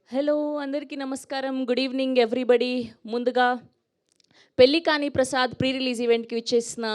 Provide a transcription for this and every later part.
Hello అందరికీ నమస్కారం. Good evening everybody. ముందుగా పెళ్లి కాని ప్రసాద్ ప్రీ రిలీజ్ ఈవెంట్కి విచ్చేసిన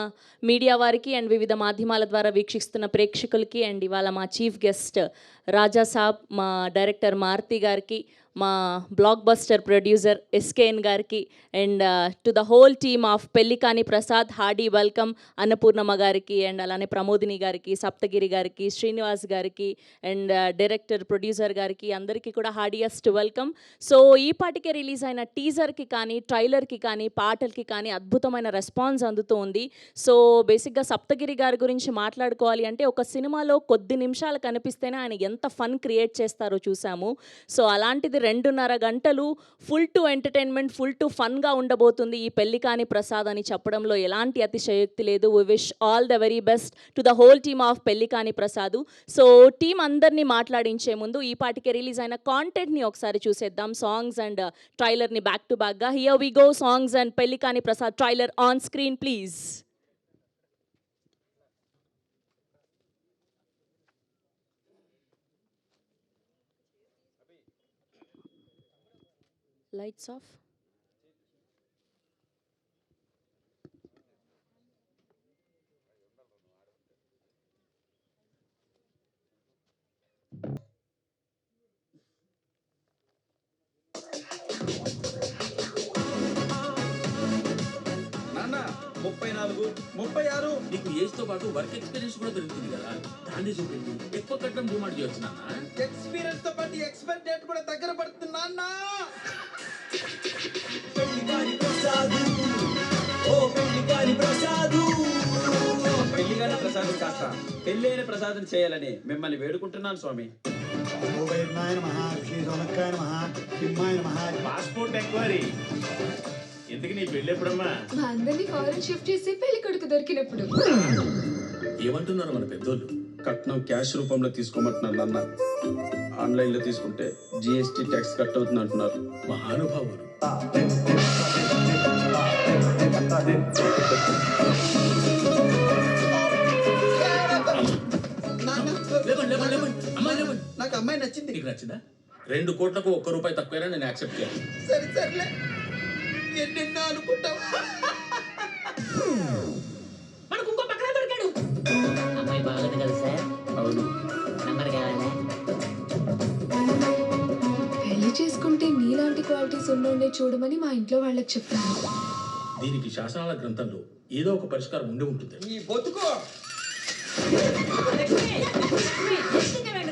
మీడియా వారికి అండ్ వివిధ మాధ్యమాల ద్వారా వీక్షిస్తున్న ప్రేక్షకులకి అండ్ ఇవాళ మా చీఫ్ గెస్ట్ రాజా సాబ్, మా డైరెక్టర్ మారుతి గారికి, మా బ్లాక్ బస్టర్ ప్రొడ్యూసర్ ఎస్కేఎన్ గారికి and to the whole team of Pelli కాని ప్రసాద్ హార్డీ వెల్కమ్. అన్నపూర్ణమ్మ గారికి అండ్ అలానే ప్రమోదిని గారికి, సప్తగిరి గారికి, శ్రీనివాస్ గారికి అండ్ డైరెక్టర్ ప్రొడ్యూసర్ గారికి అందరికీ కూడా హార్డియస్ట్ వెల్కమ్. సో ఈ పాటికే రిలీజ్ అయిన టీజర్కి కానీ, ట్రైలర్కి కానీ, పాటలకి కానీ అద్భుతమైన రెస్పాన్స్ అందుతూ ఉంది. సో బేసిక్గా సప్తగిరి గారి గురించి మాట్లాడుకోవాలి అంటే ఒక సినిమాలో కొద్ది నిమిషాలు కనిపిస్తేనే ఆయన ఎంత ఫన్ క్రియేట్ చేస్తారో చూసాము. సో అలాంటిది 2.5 గంటలు full to entertainment, full to ఫన్గా ఉండబోతుంది ఈ పెళ్లి కాని ప్రసాద్ అని చెప్పడంలో ఎలాంటి అతిశయోక్తి లేదు. We wish all the very best to the whole team of Pelli కాని ప్రసాద్. సో టీం అందరినీ మాట్లాడించే ముందు ఈ పాటికే రిలీజ్ అయిన కాంటెంట్ని ఒకసారి చూసేద్దాం. సాంగ్స్ అండ్ ట్రైలర్ని బ్యాక్ టు బ్యాక్గా. Here we go. Songs and Pelli కాని Prasad trailer on screen please. Lights off. నాన్న 34 36 నీకు ఏజ్ తో పాటు వర్క్ ఎక్స్పీరియన్స్ కూడా పెరుగుతుంది కదా, దాన్ని చూపించి ఎక్కువ కట్టడం డిమాండ్ చేయొచ్చు నాన్న. ఎక్స్పీరియన్స్ తో పాటు ఎక్స్పైర్ డేట్ కూడా దగ్గర పడుతుంది నాన్న. పెళ్లిగానే ప్రసాదం కాస్త పెళ్ళైన ప్రసాదం చేయాలని మిమ్మల్ని వేడుకుంటున్నాను స్వామి. పాస్పోర్ట్ ఎంక్వైరీ ఎందుకు? నీ పెళ్ళి ఎప్పుడమ్మా? మా అందరినీ ఫారెన్ షిఫ్ట్ చేసి పెళ్లి కొడుకు దొరికినప్పుడు. ఏమంటున్నారు మన పెద్దోళ్ళు? కట్నం క్యాష్ రూపంలో తీసుకోమంటున్నారు నాన్న. ఆన్లైన్ లో తీసుకుంటే జిఎస్టీ ట్యాక్స్ కట్ అవుతుంది అంటున్నారు. మహానుభావులు. లేవండి లేవండి లేవండి, అమ్మాయి లేవండి. నాకు అమ్మాయి నచ్చింది. నీకు నచ్చిందా? 2 కోట్లకు 1 రూపాయి తక్కువైనా నేను యాక్సెప్ట్ చేయాలి. సరే సర్లే, ఎన్నెన్నో అనుకుంటావు. మనకు ఇంకో పక్కన దొరికాడు. అమ్మాయి బాగుంది కదా సార్? అవును. నంబర్ కావాలా? పెళ్లి చేసుకుంటే నీలాంటి క్వాలిటీస్ ఉన్నోడే చూడమని మా ఇంట్లో వాళ్ళకి చెప్తాను. దీనికి శాసనాల గ్రంథంలో ఏదో ఒక పరిష్కారం ఉండి ఉంటుంది. ఈ బతుకు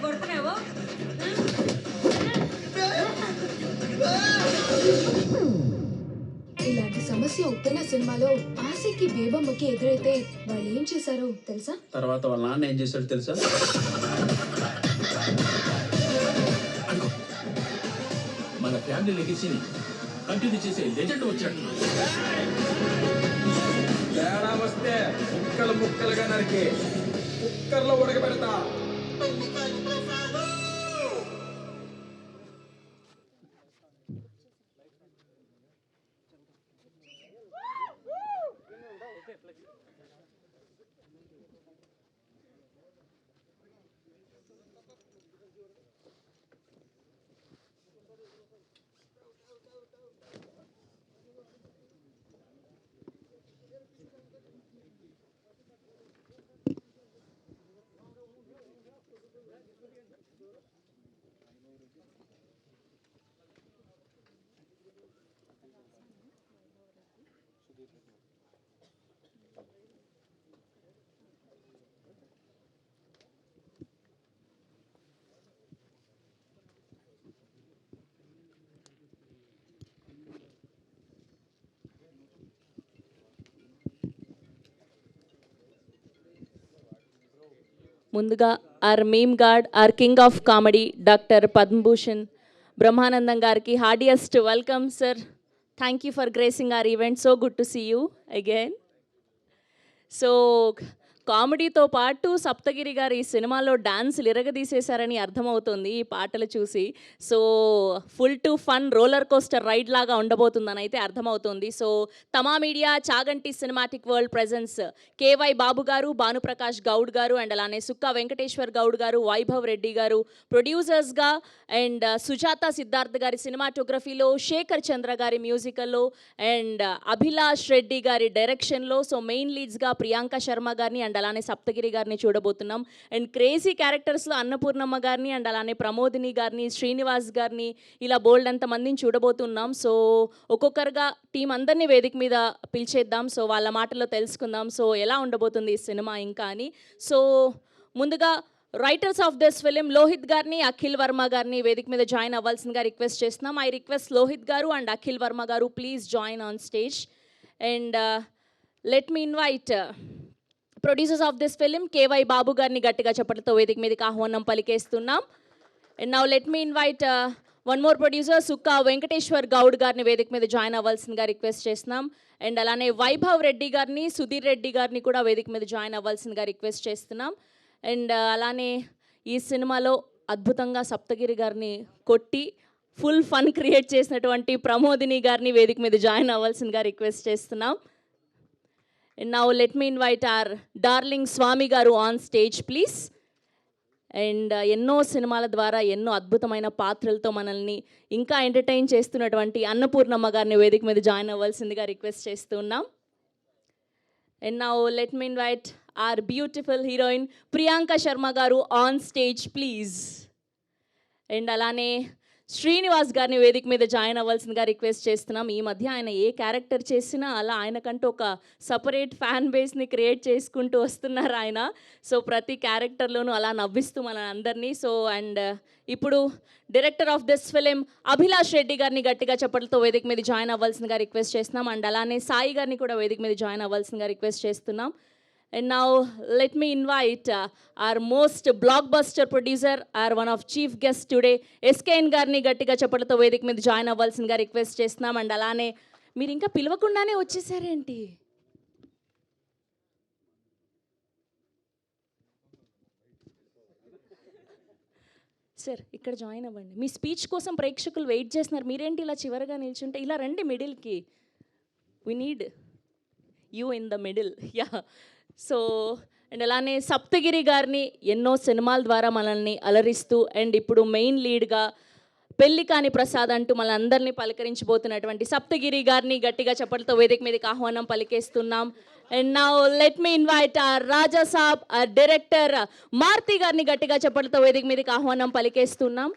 కొడుతున్నావు. ఇలాంటి సమస్య ఉప్పెన సినిమాలో ఆశకి బేబమ్మకి ఎదురైతే వాళ్ళు ఏం చేశారో తెలుసా? తర్వాత వాళ్ళ నాన్న ఏం చేశాడు తెలుసా? అనుకో, మన ఫ్యామిలీ లెగసీని కంటిన్యూ చేసే లెజెండ్ వచ్చాడు. తేడా వస్తే ముక్కలు ముక్కలుగా నరికి కుక్కర్లో ఉడకబెడతా. ముందుగా our meme god, our king of comedy doctor Padma Bhushan Brahmanandam గారికి heartiest welcome sir. Thank you for gracing our event. So good to see you again. So కామెడీతో పాటు సప్తగిరి గారు ఈ సినిమాలో డాన్సులు ఇరగదీసేశారని అర్థమవుతుంది ఈ పాటలు చూసి. So full to fun roller coaster ride లాగా ఉండబోతుందని అయితే అర్థమవుతుంది. So Thama Media Chaganti cinematic world presence KY Babu garu, Bhanuprakash Goud గారు అండ్ అలానే సుక్కా వెంకటేశ్వర్ గౌడ్ గారు, వైభవ్ రెడ్డి గారు ప్రొడ్యూసర్స్గా, అండ్ సుజాత సిద్ధార్థ్ గారి సినిమాటోగ్రఫీలో, శేఖర్ చంద్ర గారి మ్యూజికల్లో అండ్ అభిలాష్ రెడ్డి గారి డైరెక్షన్లో, సో మెయిన్ లీడ్స్గా ప్రియాంక శర్మ గారిని అండ్ అలానే సప్తగిరి గారిని చూడబోతున్నాం. అండ్ క్రేజీ క్యారెక్టర్స్లో అన్నపూర్ణమ్మ గారిని అండ్ అలానే ప్రమోదిని గారిని, శ్రీనివాస్ గారిని, ఇలా బోల్డ్ అంత మందిని చూడబోతున్నాం. సో ఒక్కొక్కరుగా టీం అందరినీ వేదిక మీద పిలిచేద్దాం. సో వాళ్ళ మాటల్లో తెలుసుకుందాం సో ఎలా ఉండబోతుంది ఈ సినిమా ఇంకా అని. సో ముందుగా writers of this film Lohith గారిని, అఖిల్ వర్మ గారిని వేదిక మీద జాయిన్ అవ్వాల్సిందిగా రిక్వెస్ట్ చేస్తున్నాం. ఐ రిక్వెస్ట్ లోహిత్ గారు and Akhil Varma garu please join on stage. And let me invite producers of this film KY Babu గారిని గట్టిగా చప్పట్లతో వేదిక మీదకి ఆహ్వానం పలికేస్తున్నాం. And now let me invite one more producer Sukka Venkateshwar Goud గారిని వేదిక మీద జాయిన్ అవ్వాల్సిందిగా రిక్వెస్ట్ చేస్తున్నాం. అండ్ అలానే వైభవ్ రెడ్డి గారిని, సుధీర్ రెడ్డి గారిని కూడా వేదిక మీద జాయిన్ అవ్వాల్సిందిగా రిక్వెస్ట్ చేస్తున్నాం. అండ్ అలానే ఈ సినిమాలో అద్భుతంగా సప్తగిరి గారిని కొట్టి ఫుల్ ఫన్ క్రియేట్ చేసినటువంటి ప్రమోదిని గారిని వేదిక మీద జాయిన్ అవ్వాల్సిందిగా రిక్వెస్ట్ చేస్తున్నాం. And now let me invite our Darling Swamy garu on stage please. And ఎన్నో సినిమాల ద్వారా ఎన్నో అద్భుతమైన పాత్రలతో మనల్ని ఇంకా ఎంటర్టైన్ చేస్తున్నటువంటి అన్నపూర్ణమ్మ గారిని వేదిక మీద జాయిన్ అవ్వాల్సిందిగా రిక్వెస్ట్ చేస్తున్నాం. And now let me invite are beautiful heroine Priyanka Sharma గారు ఆన్ స్టేజ్ ప్లీజ్. అండ్ అలానే శ్రీనివాస్ గారిని వేదిక మీద జాయిన్ అవ్వాల్సిందిగా రిక్వెస్ట్ చేస్తున్నాం. ఈ మధ్య ఆయన ఏ క్యారెక్టర్ చేసినా అలా ఆయనకంటూ ఒక సపరేట్ ఫ్యాన్ బేస్ని క్రియేట్ చేసుకుంటూ వస్తున్నారు ఆయన. సో ప్రతి క్యారెక్టర్లోనూ అలా నవ్విస్తూ మన అందరినీ. సో అండ్ ఇప్పుడు director of this film Abhilash Reddy గారిని గట్టిగా చప్పట్లతో వేదిక మీద జాయిన్ అవ్వాల్సిందిగా రిక్వెస్ట్ చేస్తున్నాం. అండ్ అలానే సాయి గారిని కూడా వేదిక మీద జాయిన్ అవ్వాల్సిందిగా రిక్వెస్ట్ చేస్తున్నాం. And now let me invite our most blockbuster producer, our one of chief guests today, SKN గారిని గట్టిగా చప్పట్లతో వేదిక మీద జాయిన్ అవ్వాల్సిందిగా రిక్వెస్ట్ చేస్తున్నాం. అండ్ అలానే మీరు ఇంకా పిలవకుండానే వచ్చేసారేంటి? సార్ ఇక్కడ జాయిన్ అవ్వండి. మీ స్పీచ్ కోసం ప్రేక్షకులు వెయిట్ చేస్తున్నారు. మీరేంటి ఇలా చివరగా నిల్చుంటే? ఇలా రండి మిడిల్కి. We need you in the middle. Yeah. So and అలానే సప్తగిరి గారిని ఎన్నో సినిమాల ద్వారా మనల్ని అలరిస్తూ అండ్ ఇప్పుడు మెయిన్ లీడ్గా పెళ్లికాని ప్రసాద్ అంటూ మనందరినీ పలకరించబోతున్నటువంటి సప్తగిరి గారిని గట్టిగా చప్పట్లతో వేదిక మీదకి ఆహ్వానం పలికేస్తున్నాం. And now let me invite our Raja Saab, our director Maruthi గారిని గట్టిగా చప్పట్లతో వేదిక మీదకి ఆహ్వానం పలికేస్తున్నాం.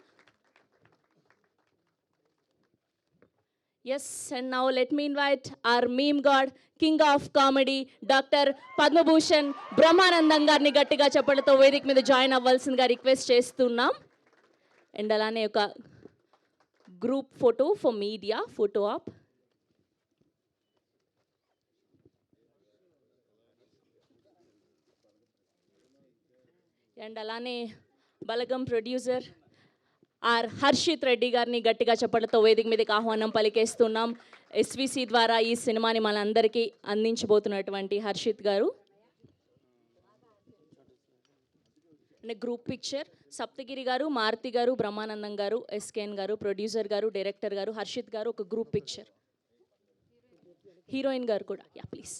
Yes, and now let me invite our meme god, king of comedy, Dr. Padmabhushan Brahmanandam గారిని గట్టిగా చప్పట్లతో వేదిక మీద జాయిన్ అవ్వాల్సిందిగా రిక్వెస్ట్ చేస్తున్నాం. అండ్ అలానే ఒక group photo for media photo op. And అలానే బలగం ప్రొడ్యూసర్ ఆర్ హర్షిత్ రెడ్డి గారిని గట్టిగా చప్పట్లతో వేదిక మీదకి ఆహ్వానం పలికేస్తున్నాం. ఎస్విసి ద్వారా ఈ సినిమాని మనందరికీ అందించబోతున్నటువంటి హర్షిత్ గారు. గ్రూప్ పిక్చర్ సప్తగిరి గారు, మారుతి గారు, బ్రహ్మానందం గారు, ఎస్కేఎన్ గారు, ప్రొడ్యూసర్ గారు, డైరెక్టర్ గారు, హర్షిత్ గారు, ఒక గ్రూప్ పిక్చర్. హీరోయిన్ గారు కూడా యా ప్లీజ్.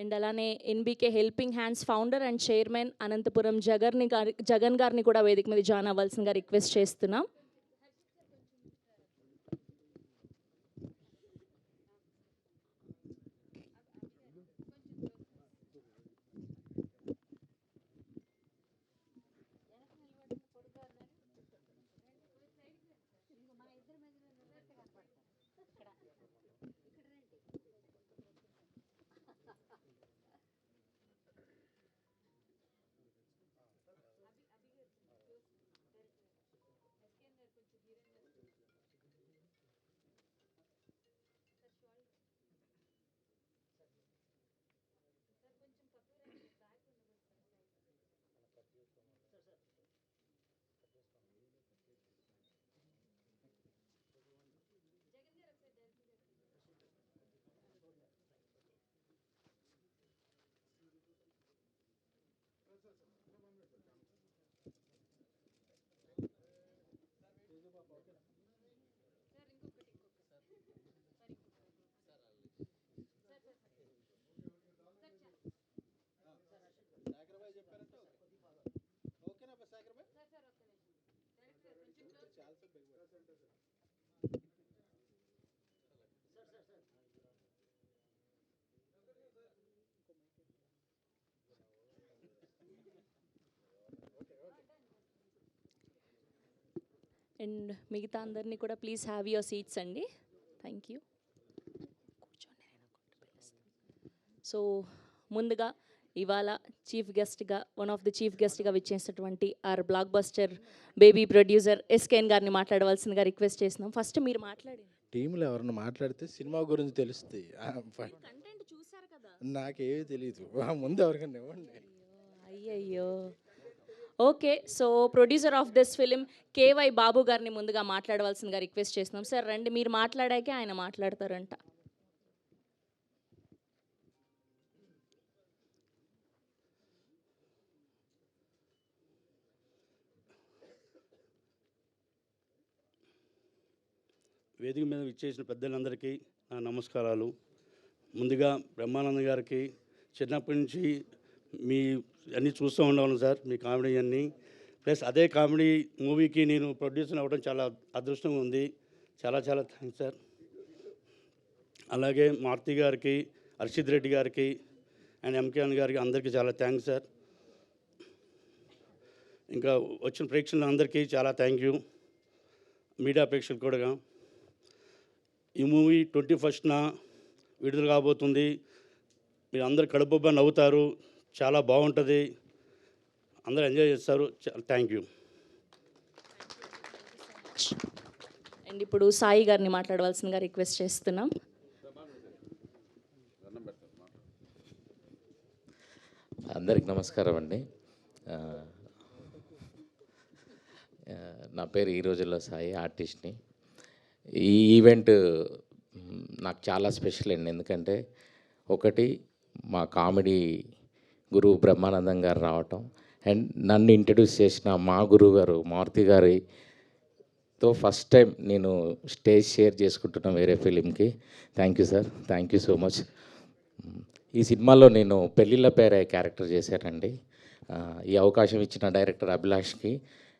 అండ్ అలానే NBK helping hands founder and chairman Anantapuram Jagan గారిని కూడా వేదిక మీద జాయిన్ అవ్వాల్సిందిగా రిక్వెస్ట్ చేస్తున్నాం. అండ్ మిగతా అందరినీ కూడా ప్లీజ్ హ్యావ్ యువర్ సీట్స్ అండి. Thank you. సో ముందుగా ఇవాళ చీఫ్ గెస్ట్గా వన్ ఆఫ్ ది చీఫ్ గెస్ట్గా విచ్చేసినటువంటి our blockbuster Baby producer SKN గారిని మాట్లాడవలసిందిగా రిక్వెస్ట్ చేస్తున్నాం. ఫస్ట్ మీరు మాట్లాడండి. టీంలో ఎవరన్నా మాట్లాడితే సినిమా గురించి తెలుస్తుంది. కంటెంట్ చూసారు కదా. నాకేమీ తెలియదు. ముందు ఎవరికైనా ఇవ్వండి. అయ్యయ్యో. Okay, so producer of this film KY Babu గారిని ముందుగా మాట్లాడవలసిందిగా రిక్వెస్ట్ చేస్తున్నాం. సార్ రండి, మీరు మాట్లాడాకే ఆయన మాట్లాడతారంట. వేదిక మీద విచ్చేసిన పెద్దలందరికీ నా నమస్కారాలు. ముందుగా బ్రహ్మానందం గారికి చిన్నప్పటి నుంచి మీ అన్నీ చూస్తూ ఉండేవాళ్ళం సార్, మీ కామెడీ అన్నీ. ప్లస్ అదే కామెడీ మూవీకి నేను ప్రొడ్యూసర్ అవ్వడం చాలా అదృష్టంగా ఉంది. చాలా చాలా థ్యాంక్స్ సార్. అలాగే మారుతి గారికి, హర్షిత్ రెడ్డి గారికి అండ్ ఎంకేఎన్ గారికి అందరికీ చాలా థ్యాంక్స్ సార్. ఇంకా వచ్చిన ప్రేక్షకులందరికీ చాలా థ్యాంక్ యూ. మీడియా ప్రేక్షకులు కూడా. ఈ మూవీ 21న విడుదల కాబోతుంది. మీరు అందరు కడుపుబ్బా నవ్వుతారు, చాలా బాగుంటుంది, అందరూ ఎంజాయ్ చేస్తారు. Thank you. అండ్ ఇప్పుడు సాయి గారిని మాట్లాడవలసిందిగా రిక్వెస్ట్ చేస్తున్నాం. అందరికి నమస్కారం అండి. నా పేరు ఈ రోజుల్లో సాయి, ఆర్టిస్ట్ని. ఈ ఈవెంట్ నాకు చాలా స్పెషల్ అండి. ఎందుకంటే ఒకటి మా కామెడీ గురువు బ్రహ్మానందం గారు రావటం, అండ్ నన్ను ఇంట్రడ్యూస్ చేసిన మా గురువు గారు మారుతి గారితో ఫస్ట్ టైం నేను స్టేజ్ షేర్ చేసుకుంటున్నాను వేరే ఫిలింకి. Thank you sir, thank you so much. ఈ సినిమాలో నేను పెళ్ళిళ్ళ పేరే క్యారెక్టర్ చేశానండి. ఈ అవకాశం ఇచ్చిన డైరెక్టర్ అభిలాష్కి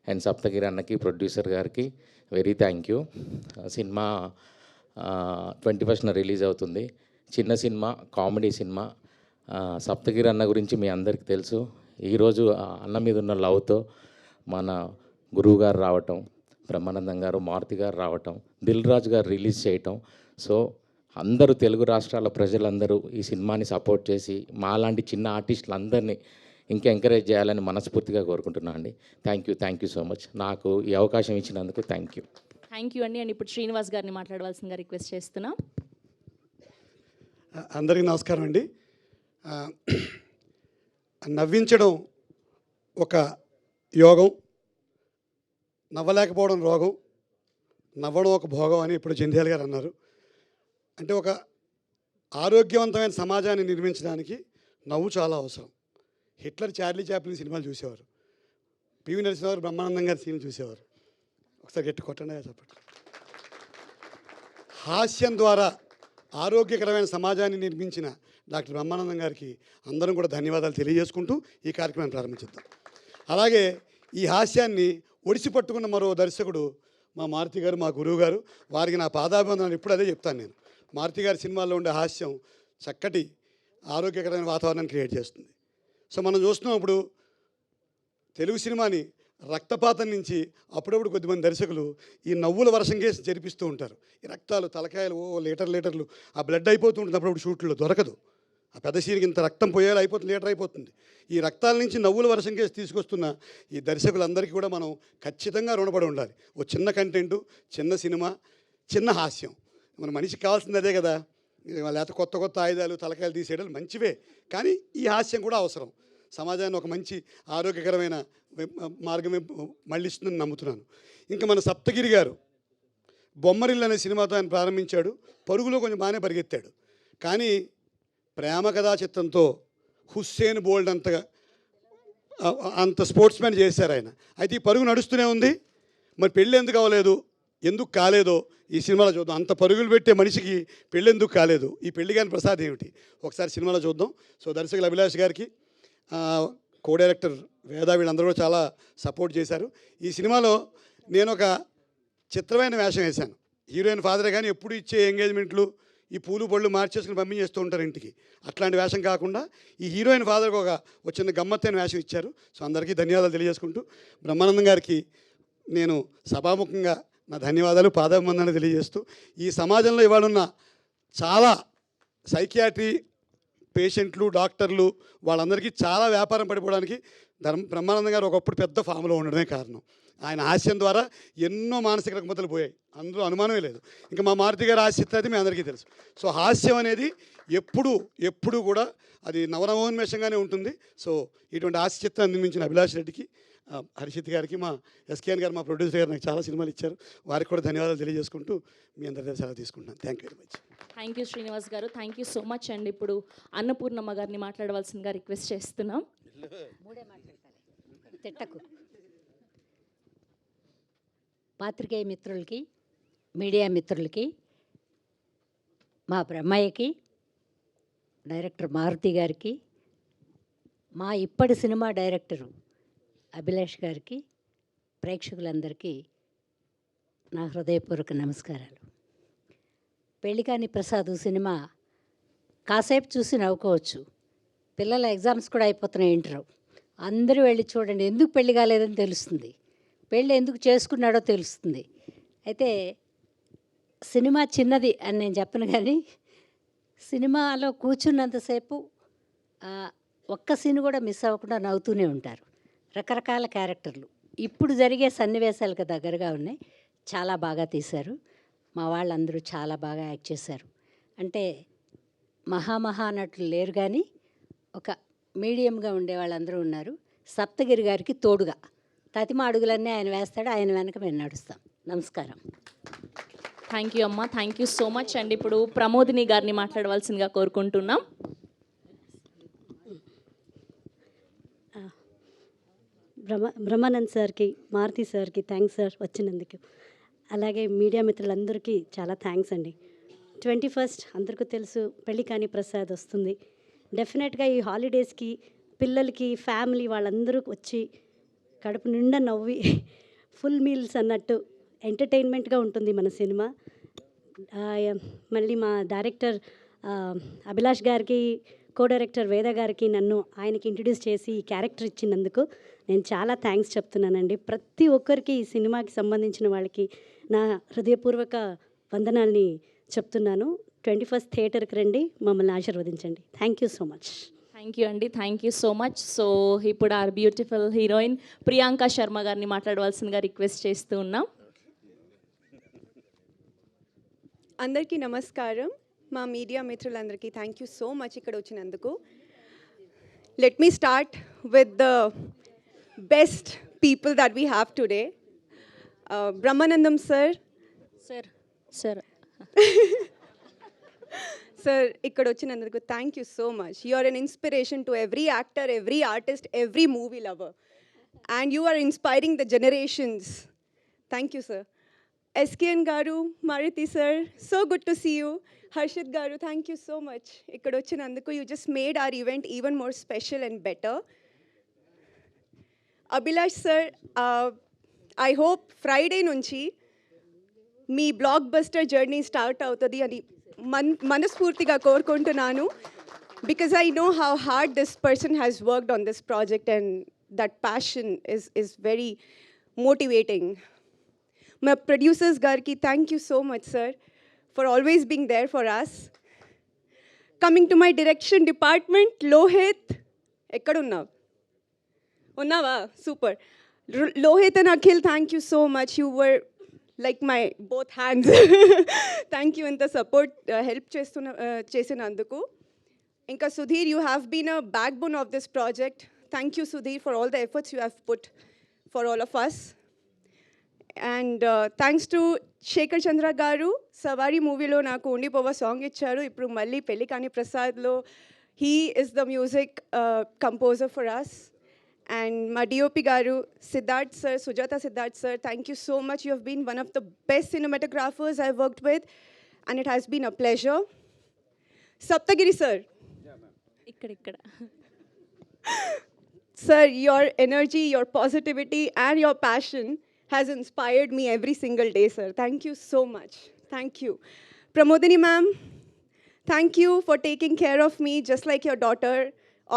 అండ్ సప్తగిరి అన్నకి, ప్రొడ్యూసర్ గారికి వెరీ థ్యాంక్ యూ. సినిమా 21న రిలీజ్ అవుతుంది. చిన్న సినిమా, కామెడీ సినిమా. సప్తగిరి అన్న గురించి మీ అందరికీ తెలుసు. ఈరోజు అన్న మీద ఉన్న లవ్తో మన గురువు గారు రావటం, బ్రహ్మానందం గారు, మారుతి గారు రావటం, దిల్ రాజు గారు రిలీజ్ చేయటం. సో అందరూ తెలుగు రాష్ట్రాల ప్రజలందరూ ఈ సినిమాని సపోర్ట్ చేసి మాలాంటి చిన్న ఆర్టిస్టులందరినీ ఇంకా ఎంకరేజ్ చేయాలని మనస్ఫూర్తిగా కోరుకుంటున్నాను అండి. Thank you so much. నాకు ఈ అవకాశం ఇచ్చినందుకు థ్యాంక్ యూ. థ్యాంక్ యూ అండి. అండ్ ఇప్పుడు శ్రీనివాస్ గారిని మాట్లాడవలసిందిగా రిక్వెస్ట్ చేస్తున్నాం. అందరికీ నమస్కారం అండి. నవ్వించడం ఒక యోగం, నవ్వలేకపోవడం రోగం, నవ్వడం ఒక భోగం అని ఇప్పుడు జంధ్యాల గారు అన్నారు. అంటే ఒక ఆరోగ్యవంతమైన సమాజాన్ని నిర్మించడానికి నవ్వు చాలా అవసరం. హిట్లర్, చార్లీ చాప్లిన్ సినిమాలు చూసేవారు. పివి నరసింహారావు, బ్రహ్మానందం గారి సినిమాలు చూసేవారు. ఒకసారి గట్టి కొట్టండి చెప్పండి. హాస్యం ద్వారా ఆరోగ్యకరమైన సమాజాన్ని నిర్మించిన డాక్టర్ బ్రహ్మానందం గారికి అందరం కూడా ధన్యవాదాలు తెలియజేసుకుంటూ ఈ కార్యక్రమాన్ని ప్రారంభించుద్దాం. అలాగే ఈ హాస్యాన్ని ఒడిసి పట్టుకున్న మరో దర్శకుడు మా మారుతి గారు, మా గురువు గారు. వారికి నా పాదాభివందనాలు ఇప్పుడు అదే చెప్తాను నేను. మారుతి గారి సినిమాల్లో ఉండే హాస్యం చక్కటి ఆరోగ్యకరమైన వాతావరణాన్ని క్రియేట్ చేస్తుంది. సో మనం చూస్తున్నాం ఇప్పుడు తెలుగు సినిమాని రక్తపాతం నుంచి అప్పుడప్పుడు కొద్దిమంది దర్శకులు ఈ నవ్వుల వర్షం కేసు జరిపిస్తూ ఉంటారు. ఈ రక్తాలు, తలకాయలు లీటర్లు ఆ బ్లడ్ అయిపోతూ ఉంటుంది. అప్పుడప్పుడు షూట్లో దొరకదు. ఆ పెద్ద సీన్కి ఇంత రక్తం పోయేలా అయిపోతుంది, లీటర్ అయిపోతుంది. ఈ రక్తాల నుంచి నవ్వుల వర్షం కేసు తీసుకొస్తున్న ఈ దర్శకులందరికీ కూడా మనం ఖచ్చితంగా రుణపడి ఉండాలి. ఓ చిన్న కంటెంటు, చిన్న సినిమా, చిన్న హాస్యం. మన మనిషికి కావాల్సింది అదే కదా. లేకపోతే కొత్త ఆయుధాలు, తలకాయలు తీసేయడాలు మంచివే, కానీ ఈ హాస్యం కూడా అవసరం. సమాజాన్ని ఒక మంచి ఆరోగ్యకరమైన మార్గమే మళ్ళిస్తుందని నమ్ముతున్నాను. ఇంకా మన సప్తగిరి గారు బొమ్మరిల్లు అనే సినిమాతో ఆయన ప్రారంభించాడు. పరుగులో కొంచెం బాగానే పరిగెత్తాడు. కానీ ప్రేమ కథా చిత్రంతో హుస్సేన్ బోల్ట్ అంత స్పోర్ట్స్ మ్యాన్ చేశారు ఆయన. అయితే ఈ పరుగు నడుస్తూనే ఉంది. మరి పెళ్ళి ఎందుకు కాలేదో ఈ సినిమాలో చూద్దాం. అంత పరుగులు పెట్టే మనిషికి పెళ్ళి ఎందుకు కాలేదు, ఈ పెళ్లి కాని ప్రసాద్ ఏమిటి, ఒకసారి సినిమాలో చూద్దాం. సో దర్శకులు అభిలాష్ గారికి, కో డైరెక్టర్ వేద, వీళ్ళందరూ కూడా చాలా సపోర్ట్ చేశారు. ఈ సినిమాలో నేను ఒక చిత్రమైన వేషం వేశాను. హీరోయిన్ ఫాదరే కానీ ఎప్పుడు ఇచ్చే ఎంగేజ్మెంట్లు ఈ పూలు పళ్ళు మార్చేసుకుని పంపించేస్తూ ఉంటారు ఇంటికి. అట్లాంటి వేషం కాకుండా ఈ హీరోయిన్ ఫాదర్కి ఒక చిన్న గమ్మత్తైన వేషం ఇచ్చారు. సో అందరికీ ధన్యవాదాలు తెలియజేసుకుంటూ బ్రహ్మానందం గారికి నేను సభాముఖంగా నా ధన్యవాదాలు, పాదాభివందనాలు తెలియజేస్తూ ఈ సమాజంలో ఇవాళ ఉన్న చాలా సైకియాట్రీ పేషెంట్లు, డాక్టర్లు వాళ్ళందరికీ చాలా వ్యాపారం పడిపోవడానికి బ్రహ్మానందం గారు ఒకప్పుడు పెద్ద ఫామ్లో ఉండడమే కారణం. ఆయన హాస్యం ద్వారా ఎన్నో మానసిక రుగ్మతలు పోయాయి, అందులో అనుమానమే లేదు. ఇంకా మా మారుతి గారి హాస్యత అయితే మీ అందరికీ తెలుసు. సో హాస్యం అనేది ఎప్పుడు కూడా అది నవనవోన్మేషంగానే ఉంటుంది. సో ఇటువంటి హాస్య చిత్రం అందించిన అభిలాష్ రెడ్డికి, హర్షిత్ గారికి, మా ఎస్కేఎన్ గారు మా ప్రొడ్యూసర్ గారు నాకు చాలా సినిమాలు ఇచ్చారు, వారికి కూడా ధన్యవాదాలు తెలియజేసుకుంటూ మీ అందరి దగ్గర సెలవు తీసుకుంటున్నాను. Thank you very much. Thank you Srinivas గారు, థ్యాంక్ యూ సో మచ్ అండి. ఇప్పుడు అన్నపూర్ణమ్మ గారిని మాట్లాడవలసిందిగా రిక్వెస్ట్ చేస్తున్నాం. తిట్టకు. పాత్రికేయ మిత్రులకి, మీడియా మిత్రులకి, మా బ్రహ్మయ్యకి, డైరెక్టర్ మారుతి గారికి, మా ఇప్పటి సినిమా డైరెక్టరు అభిలాష్ గారికి, ప్రేక్షకులందరికీ నా హృదయపూర్వక నమస్కారాలు. పెళ్ళికాని ప్రసాద్ సినిమా కాసేపు చూసి నవ్వుకోవచ్చు, పిల్లల ఎగ్జామ్స్ కూడా అయిపోతున్నాయి, ఇంటర్. అందరూ వెళ్ళి చూడండి, ఎందుకు పెళ్లి కాలేదని తెలుస్తుంది, పెళ్ళి ఎందుకు చేసుకున్నాడో తెలుస్తుంది. అయితే సినిమా చిన్నది అని నేను చెప్పను, కానీ సినిమాలో కూర్చున్నంతసేపు ఒక్క సీన్ కూడా మిస్ అవ్వకుండా నవ్వుతూనే ఉంటారు. రకరకాల క్యారెక్టర్లు ఇప్పుడు జరిగే సన్నివేశాలకు దగ్గరగా ఉన్నాయి, చాలా బాగా తీశారు. మా వాళ్ళందరూ చాలా బాగా యాక్ట్ చేశారు. అంటే మహా నటులు లేరు, కానీ ఒక మీడియంగా ఉండే వాళ్ళందరూ ఉన్నారు. సప్తగిరి గారికి తోడుగా తతిమ అడుగులన్నీ ఆయన వేస్తాడు, ఆయన వెనక మేము నడుస్తాం. నమస్కారం. థ్యాంక్ యూ అమ్మ, థ్యాంక్ యూ సో మచ్ అండి. ఇప్పుడు ప్రమోదిని గారిని మాట్లాడవలసిందిగా కోరుకుంటున్నాం. బ్రహ్మానంద్ సార్కి, మారుతి సార్కి థ్యాంక్స్ సార్ వచ్చినందుకు. అలాగే మీడియా మిత్రులందరికీ చాలా థ్యాంక్స్ అండి. 21st అందరికీ తెలుసు పెళ్ళికాని ప్రసాద్ వస్తుంది. డెఫినెట్గా ఈ హాలిడేస్కి పిల్లలకి, ఫ్యామిలీ వాళ్ళందరూ వచ్చి కడుపు నిండా నవ్వి ఫుల్ మీల్స్ అన్నట్టు ఎంటర్టైన్మెంట్గా ఉంటుంది మన సినిమా. మళ్ళీ మా డైరెక్టర్ అభిలాష్ గారికి, కో డైరెక్టర్ వేద గారికి నన్ను ఆయనకి ఇంట్రడ్యూస్ చేసి ఈ క్యారెక్టర్ ఇచ్చినందుకు నేను చాలా థ్యాంక్స్ చెప్తున్నానండి. ప్రతి ఒక్కరికి ఈ సినిమాకి సంబంధించిన వాళ్ళకి నా హృదయపూర్వక వందనాల్ని చెప్తున్నాను. 21st థియేటర్కి రండి, మమ్మల్ని ఆశీర్వదించండి. Thank you so much. Thank you అండి, thank you so much. So ఇప్పుడు our beautiful heroine Priyanka Sharma గారిని మాట్లాడవలసిందిగా రిక్వెస్ట్ చేస్తూ ఉన్నాం. అందరికీ నమస్కారం. మా మీడియా మిత్రులందరికీ థ్యాంక్ యూ సో మచ్ ఇక్కడ వచ్చినందుకు. Let me start with the best people that we have today. Brahmanandam sir. Sir sir ఇక్కడ వచ్చినందుకు thank you so much. You are an inspiration to every actor, every artist, every movie lover, and you are inspiring the generations. Thank you sir. SKN garu, Maruthi sir, so good to see you. Harshith garu, thank you so much ఇక్కడ వచ్చినందుకు. You just made our event even more special and better. Abhilash sir, I hope Friday నుంచి మీ block buster journey start అవుతుంది అని మనస్ఫూర్తిగా కోరుకుంటున్నాను. Because I know how hard this person has worked on this project and that passion is very motivating. My producers garki, thank you so much sir for always being there for us. Coming to my direction department, Lohit, ekkadunnav unnava, super. Lohit and Akhil, thank you so much. You were like my both hands. Thank you inta support help chesinanduku. Inka Sudhir, you have been a backbone of this project. Thank you Sudhir for all the efforts you have put for all of us. And thanks to Shekhar Chandra garu, Savari movie lo naaku Undipova song icharu. Ippudu malli Pellikani Prasad lo he is the music composer for us. And my DOP garu, Siddharth sir, Sujata Siddharth sir, thank you so much. You have been one of the best cinematographers I've worked with, and it has been a pleasure. Saptagiri sir. ఇక్కడ Sir, your energy, your positivity and your passion has inspired me every single day, sir. Thank you so much. Thank you. Pramodini ma'am, thank you for taking care of me just like your daughter,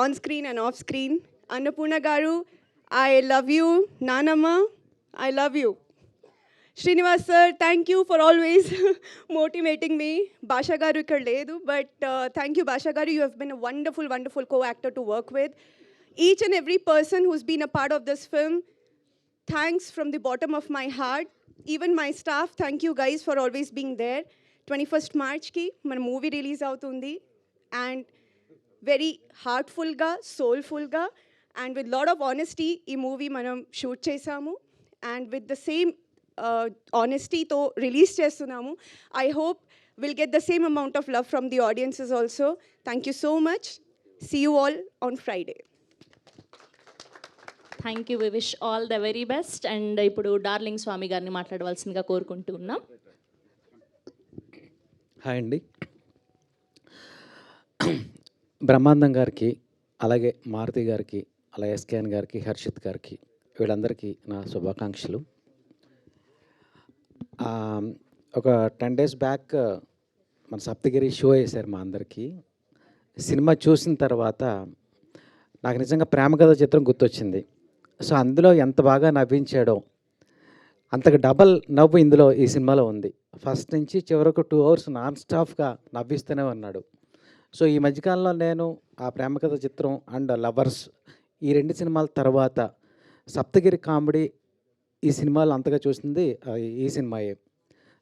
on screen and off screen. Annapurna Garu, I love you. Nanama, I love you. Srinivas sir, thank you for always motivating me. Basha Garu ikkada ledu, but thank you Basha Garu. You have been a wonderful, wonderful co-actor to work with. Each and every person who's been a part of this film, thanks from the bottom of my heart. Even my staff, thank you guys for always being there. 21st March ki మన movie release అవుతుంది and very హార్ట్ఫుల్గా సోల్ఫుల్గా and with lot of honesty ఈ movie మనం shoot చేసాము and with the same ఆనెస్టీతో release చేస్తున్నాము. I hope will get the same amount of love from the audiences also. Thank you so much. See you all on Friday. Thank you. We wish all the very best. And ఇప్పుడు Darling Swamy గారిని మాట్లాడవలసిందిగా కోరుకుంటూ ఉన్నాం. Hi అండి. బ్రహ్మానందం గారికి, అలాగే మారుతి గారికి, అలాగే ఎస్కేఎన్ గారికి, హర్షిత్ గారికి, వీళ్ళందరికీ నా శుభాకాంక్షలు. ఒక 10 days బ్యాక్ మన సప్తగిరి షో వేశారు మా అందరికీ. సినిమా చూసిన తర్వాత నాకు నిజంగా ప్రేమ కథ చిత్రం గుర్తొచ్చింది. సో అందులో ఎంత బాగా నవ్వించాడో అంతకు డబల్ నవ్వు ఇందులో ఈ సినిమాలో ఉంది. ఫస్ట్ నుంచి చివరకు 2 hours నాన్ స్టాప్గా నవ్విస్తూనే ఉన్నాడు. సో ఈ మధ్యకాలంలో నేను ఆ ప్రేమ కథ చిత్రం అండ్ లవర్స్ ఈ 2 సినిమాల తర్వాత సప్తగిరి కామెడీ ఈ సినిమాలు అంతగా చూసింది ఈ సినిమాయే.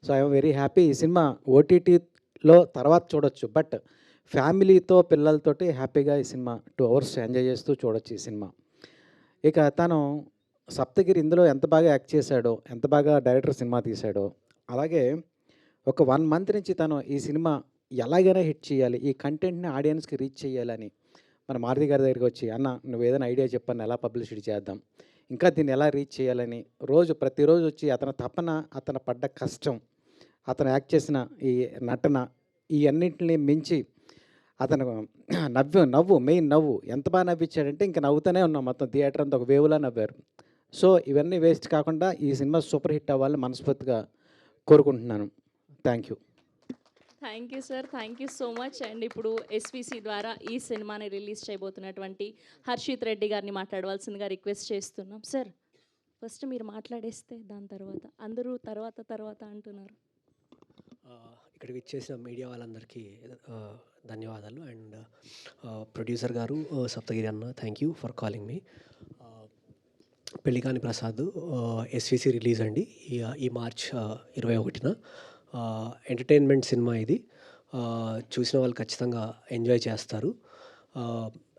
So I'm very happy. ఈ సినిమా ఓటీటీలో తర్వాత చూడొచ్చు, బట్ ఫ్యామిలీతో పిల్లలతోటి హ్యాపీగా ఈ సినిమా 2 hours ఎంజాయ్ చేస్తూ చూడొచ్చు ఈ సినిమా. ఇక తను సప్తగిరి ఇందులో ఎంత బాగా యాక్ట్ చేశాడో, ఎంత బాగా డైరెక్టర్ సినిమా తీశాడో, అలాగే ఒక 1 month నుంచి తను ఈ సినిమా ఎలాగైనా హిట్ చేయాలి, ఈ కంటెంట్ని ఆడియన్స్కి రీచ్ చేయాలని మన మారుతి గారి దగ్గరికి వచ్చి, అన్న నువ్వు ఏదైనా ఐడియా చెప్పాను, ఎలా పబ్లిసిటీ చేద్దాం, ఇంకా దీన్ని ఎలా రీచ్ చేయాలని ప్రతిరోజు వచ్చి అతని తపన, అతను పడ్డ కష్టం, అతను యాక్ట్ చేసిన ఈ నటన, ఈ అన్నింటిని మించి అతను నవ్వు మెయిన్ నవ్వు ఎంత బాగా నవ్వించాడంటే ఇంకా నవ్వుతూనే ఉన్నాం. మొత్తం థియేటర్ అంతా ఒక వేవులా నవ్వారు. సో ఇవన్నీ వేస్ట్ కాకుండా ఈ సినిమా సూపర్ హిట్ అవ్వాలని మనస్ఫూర్తిగా కోరుకుంటున్నాను. Thank you. Thank you sir. Thank you so much. And ఇప్పుడు ఎస్విసి ద్వారా ఈ సినిమాని రిలీజ్ చేయబోతున్నటువంటి హర్షిత్ రెడ్డి గారిని మాట్లాడవలసిందిగా రిక్వెస్ట్ చేస్తున్నాం. సార్ ఫస్ట్ మీరు మాట్లాడేస్తే దాని తర్వాత అందరూ తర్వాత అంటున్నారు. ఇక్కడికి ఇచ్చేసిన మీడియా వాళ్ళందరికీ ధన్యవాదాలు. అండ్ ప్రొడ్యూసర్ గారు సప్తగిరి అన్న, thank you for calling me. Pellikaani Prasad SVC release అండి ఈ మార్చ్ 21న. ఎంటర్టైన్మెంట్ సినిమా ఇది. చూసిన వాళ్ళు ఖచ్చితంగా ఎంజాయ్ చేస్తారు.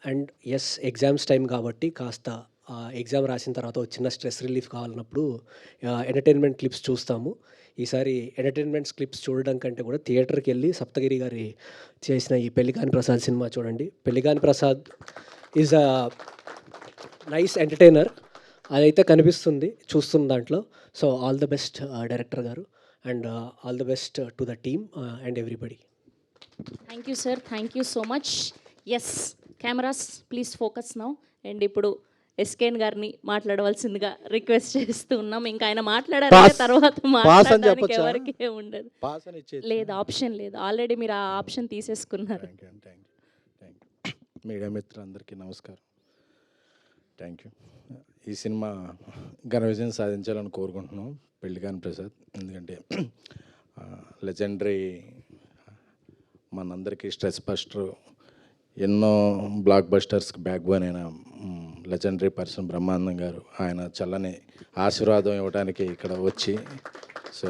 అండ్ ఎస్, ఎగ్జామ్స్ టైం కాబట్టి కాస్త ఎగ్జామ్ రాసిన తర్వాత చిన్న స్ట్రెస్ రిలీఫ్ కావాలన్నప్పుడు ఎంటర్టైన్మెంట్ క్లిప్స్ చూస్తాము. ఈసారి ఎంటర్టైన్మెంట్ క్లిప్స్ చూడడం కంటే కూడా థియేటర్కి వెళ్ళి సప్తగిరి గారి చేసిన ఈ పెళ్లికాని ప్రసాద్ సినిమా చూడండి. Pellikaani Prasad is a nice entertainer, అదైతే కనిపిస్తుంది చూస్తున్న దాంట్లో. So all the best director garu, and all the best to the team and everybody. Thank you sir. Thank you so much. Yes, cameras please focus now. And ఇప్పుడు SKN గారిని మాట్లాడవలసిందిగా request చేస్తూ ఉన్నాం. ఇంకా ఆయన మాట్లాడారు, తర్వాత మాట్లాడడానికి ఎవరికి ఉండదు. లేదు, ఆప్షన్ లేదు. ఆల్రెడీ మీరు ఆ ఆప్షన్ తీసేసుకున్నారు. మీడియా మిత్రులందరికీ నమస్కారం. Thank you. ఈ సినిమా ఘన విజయం సాధించాలని కోరుకుంటున్నాం. పెళ్లికాని ప్రసాద్ ఎందుకంటే లెజెండరీ, మనందరికీ స్ట్రెస్ బస్టర్, ఎన్నో బ్లాక్ బస్టర్స్కి బ్యాక్ బోన్ అయిన లెజెండరీ పర్సన్ బ్రహ్మానందం గారు. ఆయన చల్లని ఆశీర్వాదం ఇవ్వడానికి ఇక్కడ వచ్చి, సో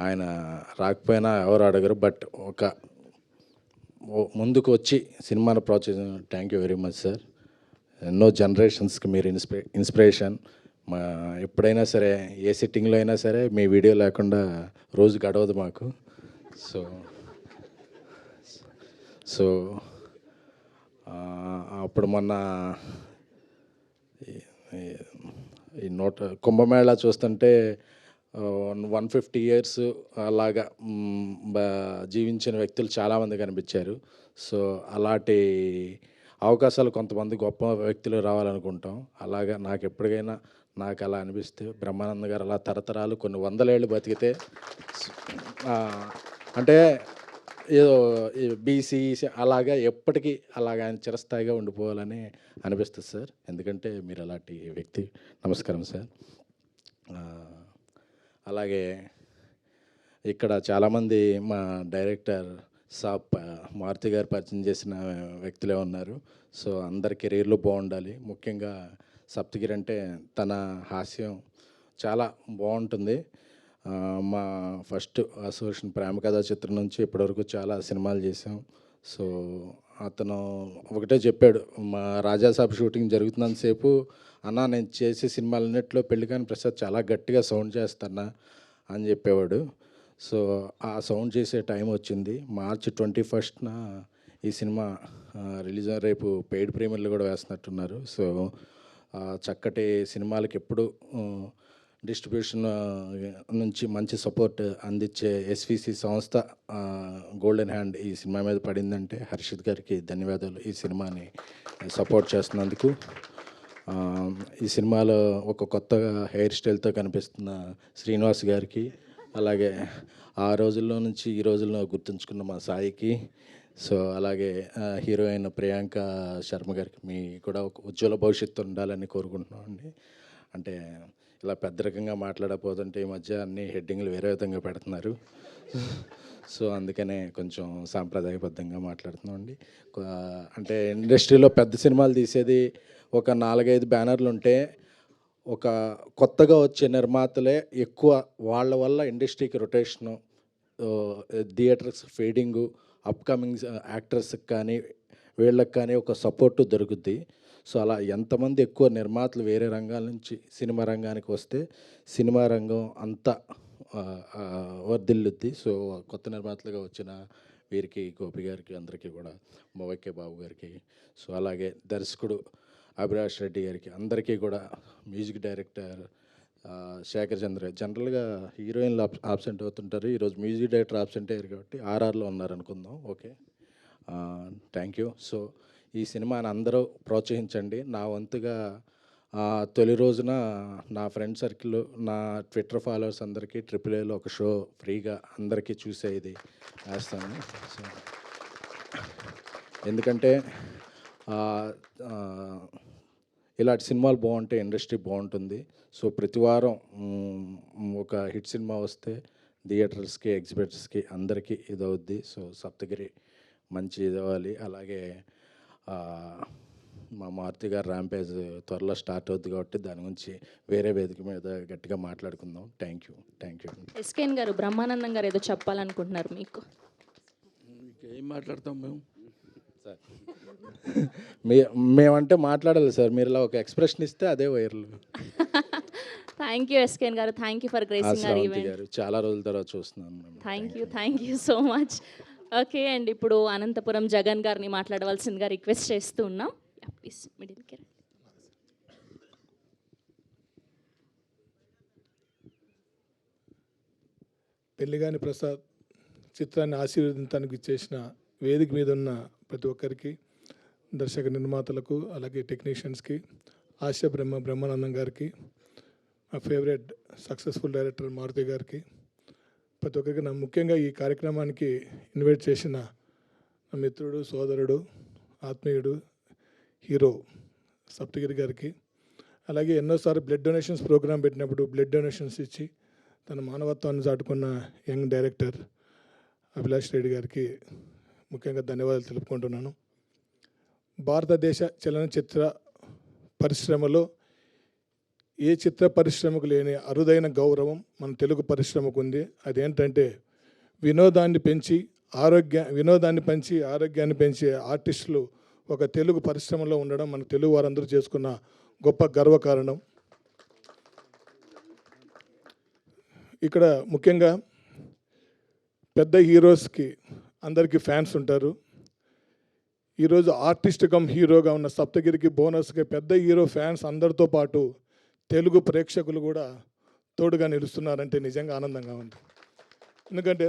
ఆయన రాకపోయినా ఎవరు అడగరు, బట్ ముందుకు వచ్చి సినిమాను ప్రోత్సహించిన thank you very much sir. ఎన్నో జనరేషన్స్కి మీరు ఇన్స్పిరేషన్. ఎప్పుడైనా సరే, ఏ సిట్టింగ్లో అయినా సరే మీ వీడియో లేకుండా రోజు గడవదు మాకు. సో అప్పుడు మొన్న ఈ కుంభమేళా చూస్తుంటే 150 years అలాగా జీవించిన వ్యక్తులు చాలామంది కనిపించారు. సో అలాంటి అవకాశాలు కొంతమంది గొప్ప వ్యక్తులు రావాలనుకుంటాం. అలాగా నాకు ఎప్పటికైనా నాకు అలా అనిపిస్తే బ్రహ్మానంద గారు అలా తరతరాలు కొన్ని వందలేళ్ళు బతికితే ఆ, అంటే ఏదో బీసీ అలాగా ఎప్పటికీ అలాగా ఆయన చిరస్థాయిగా ఉండిపోవాలని అనిపిస్తుంది సార్. ఎందుకంటే మీరు అలాంటి వ్యక్తి. నమస్కారం సార్. అలాగే ఇక్కడ చాలామంది మా డైరెక్టర్ సాబ్ మారుతి గారు పరిచయం చేసిన వ్యక్తులే ఉన్నారు. సో అందరి కెరీర్లో బాగుండాలి. ముఖ్యంగా సప్తగిరి అంటే తన హాస్యం చాలా బాగుంటుంది. మా ఫస్ట్ అసోసియేషన్ ప్రేమ కథా చిత్రం నుంచి ఇప్పటివరకు చాలా సినిమాలు చేసాం. సో అతను ఒకటే చెప్పాడు, మా రాజాసాబ్ షూటింగ్ జరుగుతున్నంతసేపు, అన్న నేను చేసే సినిమాలన్నింటిలో పెళ్ళికాని ప్రసాద్ చాలా గట్టిగా సౌండ్ చేస్తానా అని చెప్పేవాడు. సో ఆ సౌండ్ చేసే టైం వచ్చింది. మార్చి 21న ఈ సినిమా రిలీజ్ రేపు పెయిడ్ ప్రీమియర్లు కూడా వేస్తున్నట్టున్నారు. సో చక్కటి సినిమాలకి ఎప్పుడు డిస్ట్రిబ్యూషన్ నుంచి మంచి సపోర్ట్ అందించే ఎస్విసి సంస్థ గోల్డెన్ హ్యాండ్ ఈ సినిమా మీద పడిందంటే హర్షిత్ గారికి ధన్యవాదాలు. ఈ సినిమాని సపోర్ట్ చేస్తున్నందుకు. ఈ సినిమాలో ఒక కొత్తగా హెయిర్ స్టైల్తో కనిపిస్తున్న శ్రీనివాస్ గారికి, అలాగే ఆ రోజుల్లో నుంచి ఈ రోజుల్లో గుర్తుంచుకున్న మా సాయికి, సో అలాగే హీరోయిన్ ప్రియాంక శర్మ గారికి మీ కూడా ఒక ఉజ్వల భవిష్యత్తు ఉండాలని కోరుకుంటున్నామండి. అంటే ఇలా పెద్ద రకంగా మాట్లాడకపోతుంటే ఈ మధ్య అన్ని హెడ్డింగ్లు వేరే విధంగా పెడుతున్నారు. సో అందుకనే కొంచెం సాంప్రదాయబద్ధంగా మాట్లాడుతున్నామండి. అంటే ఇండస్ట్రీలో పెద్ద సినిమాలు తీసేది ఒక 4-5 బ్యానర్లు ఉంటే, ఒక కొత్తగా వచ్చే నిర్మాతలే ఎక్కువ. వాళ్ళ వల్ల ఇండస్ట్రీకి రొటేషను, థియేటర్స్ ఫీడింగు, అప్కమింగ్ యాక్టర్స్కి కానీ వీళ్ళకి కానీ ఒక సపోర్టు దొరుకుద్ది. సో అలా ఎంతమంది ఎక్కువ నిర్మాతలు వేరే రంగాల నుంచి సినిమా రంగానికి వస్తే సినిమా రంగం అంతా వర్ధిల్లుద్ది. సో కొత్త నిర్మాతలుగా వచ్చిన వీరికి, గోపి గారికి, అందరికీ కూడా, మొవైకే బాబు గారికి, సో అలాగే దర్శకుడు అభిలాష్ రెడ్డి గారికి, అందరికీ కూడా, మ్యూజిక్ డైరెక్టర్ శేఖర్ చంద్ర. జనరల్గా హీరోయిన్లు ఆబ్సెంట్ అవుతుంటారు, ఈరోజు మ్యూజిక్ డైరెక్టర్ ఆబ్సెంట్ అయ్యారు కాబట్టి ఆర్ఆర్లో ఉన్నారనుకుందాం. Okay, thank you. సో ఈ సినిమాని అందరూ ప్రోత్సహించండి. నా వంతుగా తొలి రోజున నా ఫ్రెండ్ సర్కిల్, నా ట్విట్టర్ ఫాలోవర్స్ అందరికీ AAAలో ఒక షో ఫ్రీగా అందరికీ చూసే ఇది వేస్తాను. సో ఎందుకంటే ఇలాంటి సినిమాలు బాగుంటే ఇండస్ట్రీ బాగుంటుంది. సో ప్రతి వారం ఒక హిట్ సినిమా వస్తే థియేటర్స్కి, ఎగ్జిబిటర్స్కి అందరికీ ఇది అవుద్ది. సో సప్తగిరి మంచి ఇది అవ్వాలి. అలాగే మా మారుతి గారు ర్యాంపేజ్ త్వరలో స్టార్ట్ అవుద్ది కాబట్టి దాని గురించి వేరే వేదిక మీద గట్టిగా మాట్లాడుకుందాం. Thank you. ఎస్కేఎన్ గారు, బ్రహ్మానందం గారు ఏదో చెప్పాలనుకుంటున్నారు మీకు. ఏం మాట్లాడతాం మేము సార్? మేమంటే మాట్లాడాలి సార్, మీరు ఇలా ఒక ఎక్స్ప్రెషన్ ఇస్తే అదే వైరల్. థ్యాంక్ యూ ఎస్కేఎన్ గారు, thank you for gracing our event. గారు చాలా రోజుల తర్వాత చూస్తున్నాను. Thank you so much. Okay, and ఇప్పుడు అనంతపురం జగన్ గారిని మాట్లాడవలసిందిగా రిక్వెస్ట్ చేస్తూ ఉన్నాం. ప్లీజ్ మిడిల్కి. పెళ్లిగాని ప్రసాద్ చిత్రాన్ని ఆశీర్వదించడానికి ఇచ్చేసిన వేదిక మీద ఉన్న ప్రతి ఒక్కరికి, దర్శక నిర్మాతలకు, అలాగే టెక్నీషియన్స్కి, బ్రహ్మానందం గారికి, మా ఫేవరెట్ సక్సెస్ఫుల్ డైరెక్టర్ మారుతి గారికి, ప్రతి ఒక్కరికి నా ముఖ్యంగా ఈ కార్యక్రమానికి ఇన్వైట్ చేసిన నా మిత్రుడు, సోదరుడు, ఆత్మీయుడు, హీరో సప్తగిరి గారికి, అలాగే ఎన్నోసార్లు బ్లడ్ డొనేషన్స్ ప్రోగ్రాం పెట్టినప్పుడు బ్లడ్ డొనేషన్స్ ఇచ్చి తన మానవత్వాన్ని చాటుకున్న యంగ్ డైరెక్టర్ అభిలాష్ రెడ్డి గారికి ముఖ్యంగా ధన్యవాదాలు తెలుపుకుంటున్నాను. భారతదేశ చలనచిత్ర పరిశ్రమలో ఏ చిత్ర పరిశ్రమకు లేని అరుదైన గౌరవం మన తెలుగు పరిశ్రమకు ఉంది. అదేంటంటే వినోదాన్ని పెంచి ఆరోగ్యాన్ని పెంచే ఆర్టిస్టులు ఒక తెలుగు పరిశ్రమలో ఉండడం మన తెలుగు వారందరూ చేసుకున్న గొప్ప గర్వకారణం. ఇక్కడ ముఖ్యంగా పెద్ద హీరోస్కి అందరికీ ఫ్యాన్స్ ఉంటారు. ఈరోజు ఆర్టిస్ట్ కమ్ హీరోగా ఉన్న సప్తగిరికి బోనస్గా పెద్ద హీరో ఫ్యాన్స్ అందరితో పాటు తెలుగు ప్రేక్షకులు కూడా తోడుగా నిలుస్తున్నారంటే నిజంగా ఆనందంగా ఉంది. ఎందుకంటే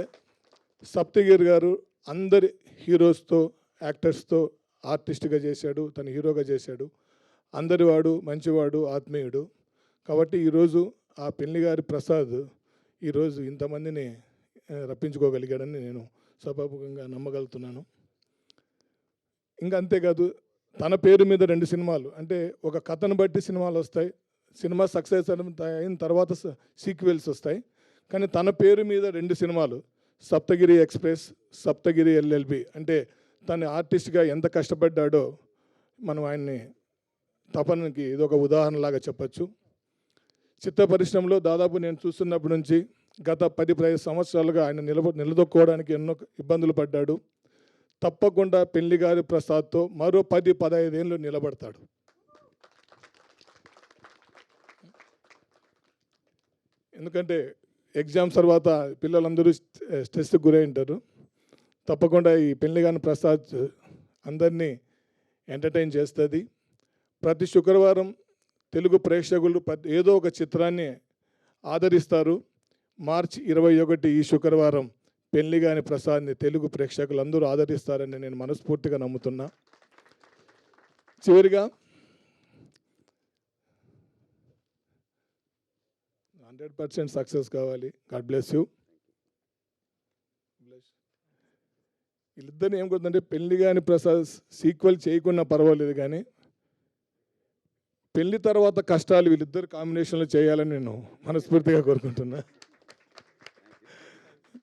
సప్తగిరి గారు అందరి హీరోస్తో, యాక్టర్స్తో ఆర్టిస్ట్గా చేశాడు, తను హీరోగా చేశాడు. అందరివాడు, మంచివాడు, ఆత్మీయుడు. కాబట్టి ఈరోజు ఆ పెళ్లిగారి ప్రసాద్ ఈరోజు ఇంతమందిని రప్పించుకోగలిగాడని నేను సభాముఖంగా నమ్మగలుగుతున్నాను. ఇంకా అంతేకాదు, తన పేరు మీద 2 సినిమాలు, అంటే ఒక కథను బట్టి సినిమాలు వస్తాయి, సినిమా సక్సెస్ అయిన తర్వాత సీక్వెల్స్ వస్తాయి. కానీ తన పేరు మీద 2 సినిమాలు, సప్తగిరి ఎక్స్ప్రెస్, సప్తగిరి ఎల్ఎల్బి, అంటే తను ఆర్టిస్ట్గా ఎంత కష్టపడ్డాడో మనం ఆయన్ని తపనకి ఇదొక ఉదాహరణలాగా చెప్పచ్చు. చిత్ర పరిశ్రమలో దాదాపు నేను చూస్తున్నప్పటి నుంచి గత 10-15 సంవత్సరాలుగా ఆయన నిలదొక్కోవడానికి ఎన్నో ఇబ్బందులు పడ్డాడు. తప్పకుండా పెళ్లిగారి ప్రసాద్తో మరో 10-15 ఏళ్ళు నిలబడతాడు. ఎందుకంటే ఎగ్జామ్స్ తర్వాత పిల్లలందరూ స్ట్రెస్కి గురై ఉంటారు. తప్పకుండా ఈ పెళ్లిగారి ప్రసాద్ అందరినీ ఎంటర్టైన్ చేస్తుంది. ప్రతి శుక్రవారం తెలుగు ప్రేక్షకులు ఏదో ఒక చిత్రాన్ని ఆదరిస్తారు. మార్చి 21 ఈ శుక్రవారం పెళ్లిగాని ప్రసాద్ని తెలుగు ప్రేక్షకులు అందరూ ఆదరిస్తారని నేను మనస్ఫూర్తిగా నమ్ముతున్నా. చివరిగా 100% సక్సెస్ కావాలి. God bless you. వీళ్ళిద్దరిని ఏం కొద్దంటే పెళ్లిగాని ప్రసాద్ సీక్వెల్ చేయకున్నా పర్వాలేదు, కానీ పెళ్లి తర్వాత కష్టాలు వీళ్ళిద్దరు కాంబినేషన్లో చేయాలని నేను మనస్ఫూర్తిగా కోరుకుంటున్నా.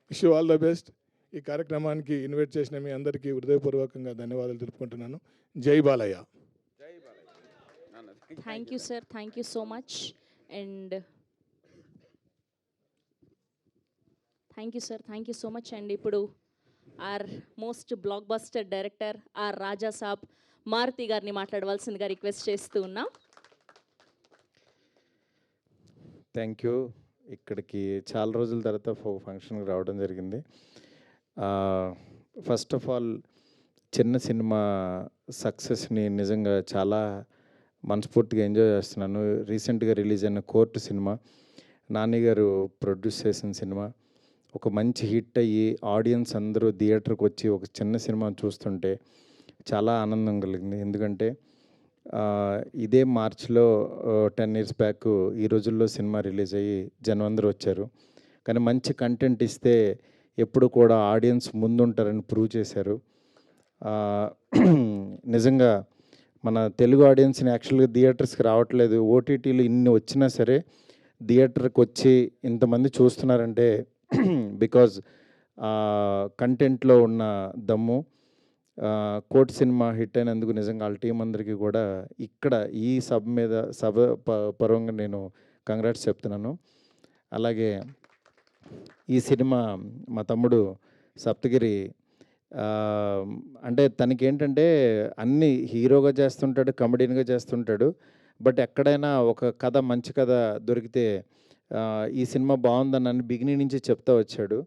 Wish you all the best. ఈ కార్యక్రమానికి ఇన్వైట్ చేసిన మీ అందరికీ హృదయపూర్వకంగా ధన్యవాదాలు తెలుపుకుంటున్నాను. జై Balayya. Thank you sir, thank you so much. And thank you sir, thank you so much. And ఇప్పుడు our most blockbuster director our Raja Saab Maruthi గారిని మాట్లాడవలసిందిగా రిక్వెస్ట్ చేస్తూ ఉన్నాం. Thank you. ఇక్కడికి చాలా రోజుల తర్వాత ఫంక్షన్కి రావడం జరిగింది. ఫస్ట్ ఆఫ్ ఆల్ చిన్న సినిమా సక్సెస్ని నిజంగా చాలా మనస్ఫూర్తిగా ఎంజాయ్ చేస్తున్నాను. రీసెంట్గా రిలీజ్ అయిన కోర్టు సినిమా నాని గారు ప్రొడ్యూస్ చేసిన సినిమా ఒక మంచి హిట్ అయ్యి ఆడియన్స్ అందరూ థియేటర్కి వచ్చి ఒక చిన్న సినిమా చూస్తుంటే చాలా ఆనందం కలిగింది. ఎందుకంటే ఇదే మార్చ్లో 10 years బ్యాక్ ఈ రోజుల్లో సినిమా రిలీజ్ అయ్యి జనం అందరూ వచ్చారు. కానీ మంచి కంటెంట్ ఇస్తే ఎప్పుడు కూడా ఆడియన్స్ ముందుంటారని ప్రూవ్ చేశారు. నిజంగా మన తెలుగు ఆడియన్స్ని యాక్చువల్గా థియేటర్స్కి రావట్లేదు, ఓటీటీలు ఇన్ని వచ్చినా సరే థియేటర్కి వచ్చి ఇంతమంది చూస్తున్నారంటే బికాజ్ కంటెంట్లో ఉన్న దమ్ము. కోర్ట్ సినిమా హిట్ అయినందుకు నిజంగా వాళ్ళ టీం అందరికీ కూడా ఇక్కడ ఈ సభ పరంగా నేను కంగ్రాట్స్ చెప్తున్నాను. అలాగే ఈ సినిమా మా తమ్ముడు సప్తగిరి అంటే తనకి ఏంటంటే అన్నీ హీరోగా చేస్తుంటాడు, కమెడీన్గా చేస్తుంటాడు. బట్ ఎక్కడైనా ఒక కథ మంచి కథ దొరికితే ఈ సినిమా బాగుందని నన్ను బిగినింగ్ నుంచి చెప్తా వచ్చాడు.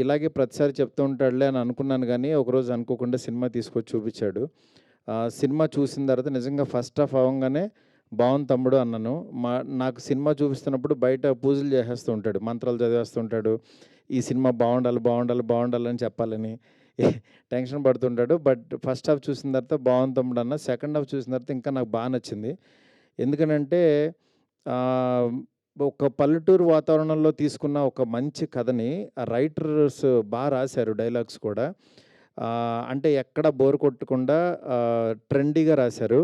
ఇలాగే ప్రతిసారి చెప్తూ ఉంటాడులే అని అనుకున్నాను, కానీ ఒకరోజు అనుకోకుండా సినిమా తీసుకొచ్చి చూపించాడు. సినిమా చూసిన తర్వాత నిజంగా ఫస్ట్ హాఫ్ అవ్వగానే బాగుంది తమ్ముడు అన్నాను. నాకు సినిమా చూపిస్తున్నప్పుడు బయట పూజలు చేసేస్తూ ఉంటాడు, మంత్రాలు చదివేస్తుంటాడు, ఈ సినిమా బాగుండాలని చెప్పాలని టెన్షన్ పడుతుంటాడు. బట్ ఫస్ట్ హాఫ్ చూసిన తర్వాత బాగుంది తమ్ముడు అన్న. సెకండ్ హాఫ్ చూసిన తర్వాత ఇంకా నాకు బాగా నచ్చింది. ఎందుకనంటే ఒక పల్లెటూరు వాతావరణంలో తీసుకున్న ఒక మంచి కథని రైటర్స్ బాగా రాశారు, డైలాగ్స్ కూడా అంటే ఎక్కడ బోర్ కొట్టకుండా ట్రెండీగా రాశారు.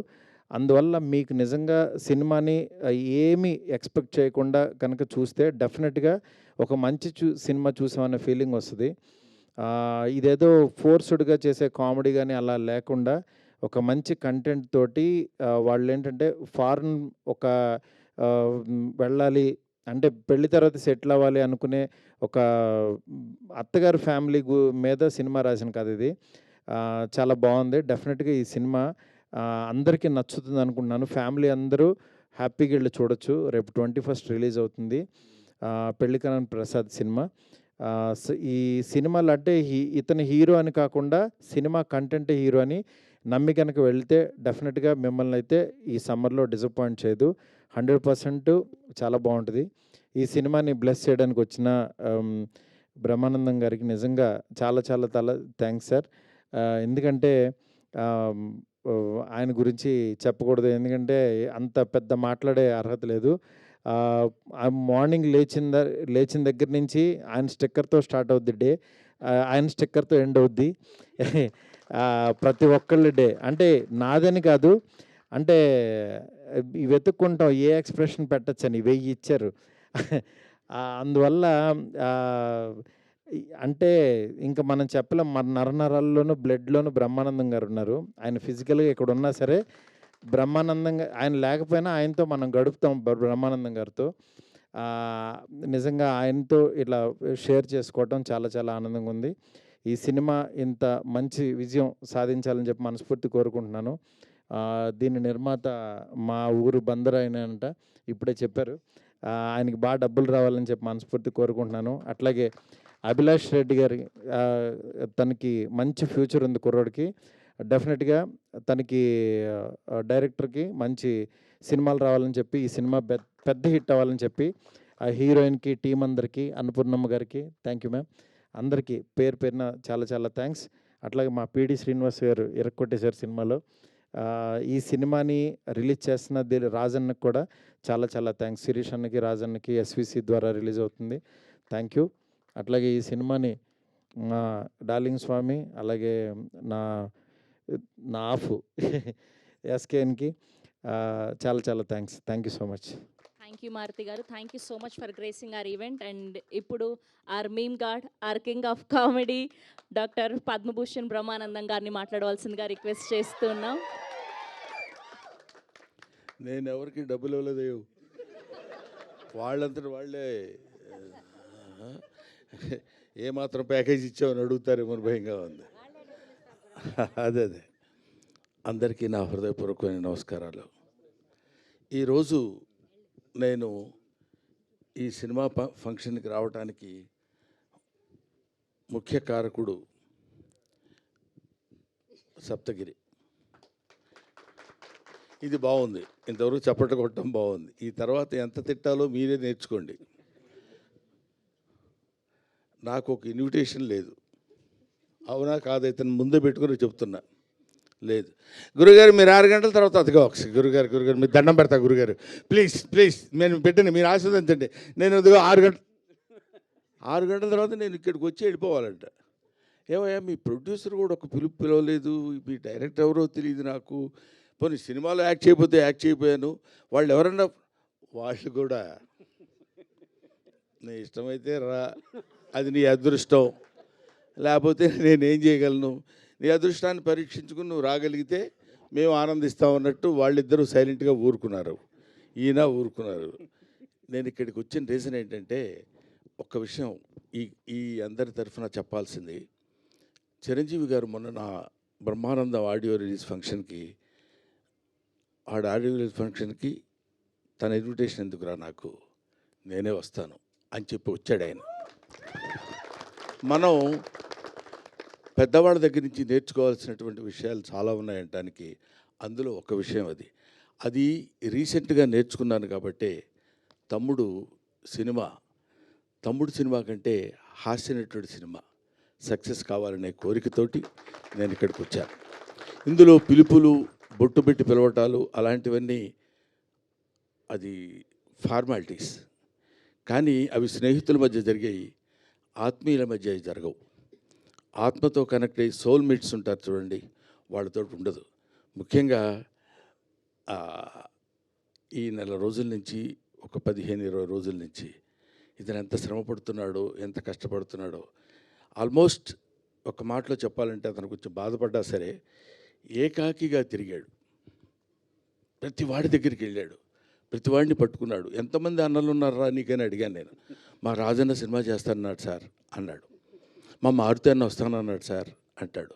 అందువల్ల మీకు నిజంగా సినిమాని ఏమీ ఎక్స్పెక్ట్ చేయకుండా కనుక చూస్తే డెఫినెట్గా ఒక మంచి సినిమా చూసామనే ఫీలింగ్ వస్తుంది. ఇదేదో ఫోర్స్డ్గా చేసే కామెడీ కానీ అలా లేకుండా ఒక మంచి కంటెంట్ తోటి వాళ్ళు ఏంటంటే ఫారెన్ ఒక వెళ్ళాలి అంటే పెళ్లి తర్వాత సెటిల్ అవ్వాలి అనుకునే ఒక అత్తగారి ఫ్యామిలీ మీద సినిమా రాసిన కథ ఇది. చాలా బాగుంది. డెఫినెట్గా ఈ సినిమా అందరికీ నచ్చుతుంది అనుకుంటున్నాను. ఫ్యామిలీ అందరూ హ్యాపీగా వెళ్ళి చూడొచ్చు. రేపు 21st రిలీజ్ అవుతుంది పెళ్లికాని ప్రసాద్ సినిమా. ఈ సినిమాలు అంటే ఇతని హీరో అని కాకుండా సినిమా కంటెంటే హీరో అని నమ్మి కనుక వెళ్తే డెఫినెట్గా మిమ్మల్ని అయితే ఈ సమ్మర్లో డిసప్పాయింట్ చేయదు. 100% చాలా బాగుంటుంది. ఈ సినిమాని బ్లెస్ చేయడానికి వచ్చిన బ్రహ్మానందం గారికి నిజంగా చాలా థ్యాంక్స్ సార్. ఎందుకంటే ఆయన గురించి చెప్పకూడదు, ఎందుకంటే అంత పెద్ద మాట్లాడే అర్హత లేదు. మార్నింగ్ లేచిన దగ్గర నుంచి ఆయన స్టిక్కర్తో స్టార్ట్ అవుద్ది డే, ఆయన స్టిక్కర్తో ఎండ్ అవుద్ది. ప్రతి ఒక్కళ్ళ డే అంటే నాదని కాదు, అంటే వెతుక్కుంటాం ఏ ఎక్స్ప్రెషన్ పెట్టచ్చని 1000 ఇచ్చారు. అందువల్ల అంటే ఇంకా మనం చెప్పలేం. మన నరనరాల్లోనూ బ్లడ్లోనూ బ్రహ్మానందం గారు ఉన్నారు. ఆయన ఫిజికల్గా ఇక్కడ ఉన్నా సరే బ్రహ్మానందంగా ఆయన లేకపోయినా ఆయనతో మనం గడుపుతాం బ్రహ్మానందం గారితో. నిజంగా ఆయనతో ఇట్లా షేర్ చేసుకోవటం చాలా చాలా ఆనందంగా ఉంది. ఈ సినిమా ఇంత మంచి విజయం సాధించాలని చెప్పి మనస్ఫూర్తి కోరుకుంటున్నాను. దీని నిర్మాత మా ఊరు బందర్ ఆయనంట, ఇప్పుడే చెప్పారు. ఆయనకి బాగా డబ్బులు రావాలని చెప్పి మనస్ఫూర్తి కోరుకుంటున్నాను. అట్లాగే అభిలాష్ రెడ్డి గారి తనకి మంచి ఫ్యూచర్ ఉంది కుర్రోడికి. డెఫినెట్గా తనకి డైరెక్టర్కి మంచి సినిమాలు రావాలని చెప్పి, ఈ సినిమా పెద్ద హిట్ అవ్వాలని చెప్పి ఆ హీరోయిన్కి, టీం అందరికీ, అన్నపూర్ణమ్మ గారికి థ్యాంక్ యూ మ్యామ్. అందరికీ పేరు పేరున చాలా చాలా థ్యాంక్స్. అట్లాగే మా పిడి శ్రీనివాస్ గారు ఇరక్కొట్టేశారు సినిమాలో. ఈ సినిమాని రిలీజ్ చేస్తున్న రాజన్నకి కూడా చాలా చాలా థ్యాంక్స్. శిరీష్ అన్నకి, రాజన్నకి ఎస్విసి ద్వారా రిలీజ్ అవుతుంది. Thank you. అట్లాగే ఈ సినిమాని మా డార్లింగ్ స్వామి, అలాగే నా ఆఫ్ ఎస్కేఎన్కి చాలా చాలా thanks. Thank you so much. Thank you Maruthi garu. Thank you so much for gracing our event. And ఇప్పుడు our meme god, our king of comedy doctor Padma Bhushan Brahmanandam గారిని మాట్లాడవలసిందిగా రిక్వెస్ట్ చేస్తున్నాం. నేను ఎవరికి డబ్బులు ఇవ్వలేదు, వాళ్ళంతటి వాళ్ళే ఏమాత్రం ప్యాకేజ్ ఇచ్చామని అడుగుతారేమో భయంగా ఉంది. అదే అందరికీ నా హృదయపూర్వకమైన నమస్కారాలు. ఈరోజు నేను ఈ సినిమా ఫంక్షన్కి రావడానికి ముఖ్య కారకుడు సప్తగిరి. ఇది బాగుంది, ఇంతవరకు చప్పట్లు కొట్టడం బాగుంది. ఈ తర్వాత ఎంత తిట్టాలో మీరే నేర్చుకోండి. నాకు ఒక ఇన్విటేషన్ లేదు, అవునా కాదు, ఇతను ముందే పెట్టుకుని చెప్తున్నా. లేదు గురుగారు, మీరు 6 గంటల తర్వాత అదిగో గురుగారు మీరు దండం పెడతా గురుగారు, ప్లీజ్ నేను పెట్టండి, మీరు ఆశీర్వదించండి. నేను అదిగో 6 గంటల తర్వాత నేను ఇక్కడికి వచ్చి వెళ్ళిపోవాలంట. ఏమయ్యా మీ ప్రొడ్యూసర్ కూడా ఒక పిలవలేదు, మీ డైరెక్టర్ ఎవరో తెలియదు నాకు. పోనీ సినిమాలో యాక్ట్ చేయకపోతే యాక్ట్ చేయకపోయాను, వాళ్ళు ఎవరన్నా వాళ్ళు కూడా నీ ఇష్టమైతే రా, అది నీ అదృష్టం, లేకపోతే నేనేం చేయగలను. నీ అదృష్టాన్ని పరీక్షించుకుని నువ్వు రాగలిగితే మేము ఆనందిస్తామన్నట్టు వాళ్ళిద్దరూ సైలెంట్గా ఊరుకున్నారు, ఈయన ఊరుకున్నారు. నేను ఇక్కడికి వచ్చిన రీజన్ ఏంటంటే ఒక్క విషయం ఈ అందరి తరఫున చెప్పాల్సింది. చిరంజీవి గారు మొన్న నా బ్రహ్మానందం ఆడియో రిలీజ్ ఫంక్షన్కి తన ఇన్విటేషన్ ఎందుకురా నాకు, నేనే వస్తాను అని చెప్పి వచ్చాడు ఆయన. మనం పెద్దవాళ్ళ దగ్గర నుంచి నేర్చుకోవాల్సినటువంటి విషయాలు చాలా ఉన్నాయంటానికి అందులో ఒక విషయం అది రీసెంట్గా నేర్చుకున్నాను. కాబట్టి తమ్ముడు సినిమా కంటే హాస్యనటుడి సినిమా సక్సెస్ కావాలనే కోరికతోటి నేను ఇక్కడికి వచ్చాను. ఇందులో పిలుపులు, బొట్టు పెట్టి పిలవటాలు అలాంటివన్నీ అది ఫార్మాలిటీస్, కానీ అవి స్నేహితుల మధ్య జరిగాయి, ఆత్మీయుల మధ్య జరగవు. ఆత్మతో కనెక్ట్ అయ్యి సోల్మేట్స్ ఉంటారు చూడండి, వాళ్ళతో ఉండదు. ముఖ్యంగా ఈ నెల రోజుల నుంచి, ఒక 15-20 రోజుల నుంచి ఇతను ఎంత శ్రమ పడుతున్నాడో, ఎంత కష్టపడుతున్నాడో. ఆల్మోస్ట్ ఒక మాటలో చెప్పాలంటే అతను కొంచెం బాధపడ్డా సరే ఏకాకిగా తిరిగాడు. ప్రతి వాడి దగ్గరికి వెళ్ళాడు, ప్రతి వాడిని పట్టుకున్నాడు. ఎంతమంది అన్నలు ఉన్నారా నీకని అడిగాను నేను. మా రాజన్న సినిమా చేస్తానన్నాడు సార్ అన్నాడు. మా మారుతి అన్న వస్తానన్నాడు సార్ అంటాడు.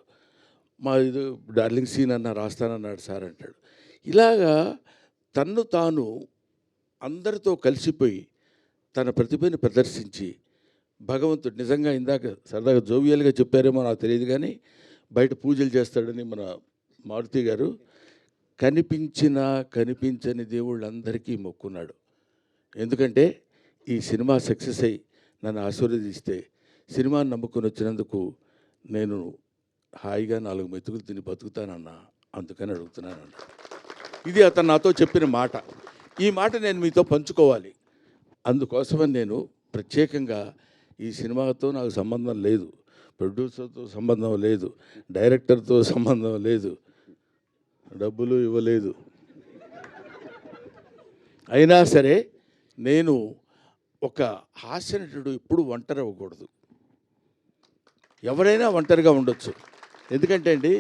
మా ఇది డార్లింగ్ సీన్ అన్న రాస్తానన్నాడు సార్ అంటాడు. ఇలాగా తన్ను తాను అందరితో కలిసిపోయి తన ప్రతిభని ప్రదర్శించి భగవంతుడు నిజంగా ఇందాక సరదాగా జోవియల్గా చెప్పారేమో నాకు తెలియదు, కానీ బయట పూజలు చేస్తాడని మన మారుతి గారు కనిపించని దేవుళ్ళందరికీ మొక్కున్నాడు. ఎందుకంటే ఈ సినిమా సక్సెస్ అయ్యి నన్ను ఆశీర్వదిస్తే, సినిమాని నమ్ముకొని వచ్చినందుకు నేను హాయిగా 4 మెతుకులు తిని బతుకుతానన్నా అందుకని అడుగుతున్నాను అన్నాడు. ఇది అతను నాతో చెప్పిన మాట. ఈ మాట నేను మీతో పంచుకోవాలి. అందుకోసమని నేను ప్రత్యేకంగా ఈ సినిమాతో నాకు సంబంధం లేదు, ప్రొడ్యూసర్తో సంబంధం లేదు, డైరెక్టర్తో సంబంధం లేదు, డబ్బులు ఇవ్వలేదు. అయినా సరే నేను ఒక హాస్యనటుడు ఎప్పుడు ఒంటరి అవ్వకూడదు. ఎవరైనా ఒంటరిగా ఉండొచ్చు. ఎందుకంటే అండి,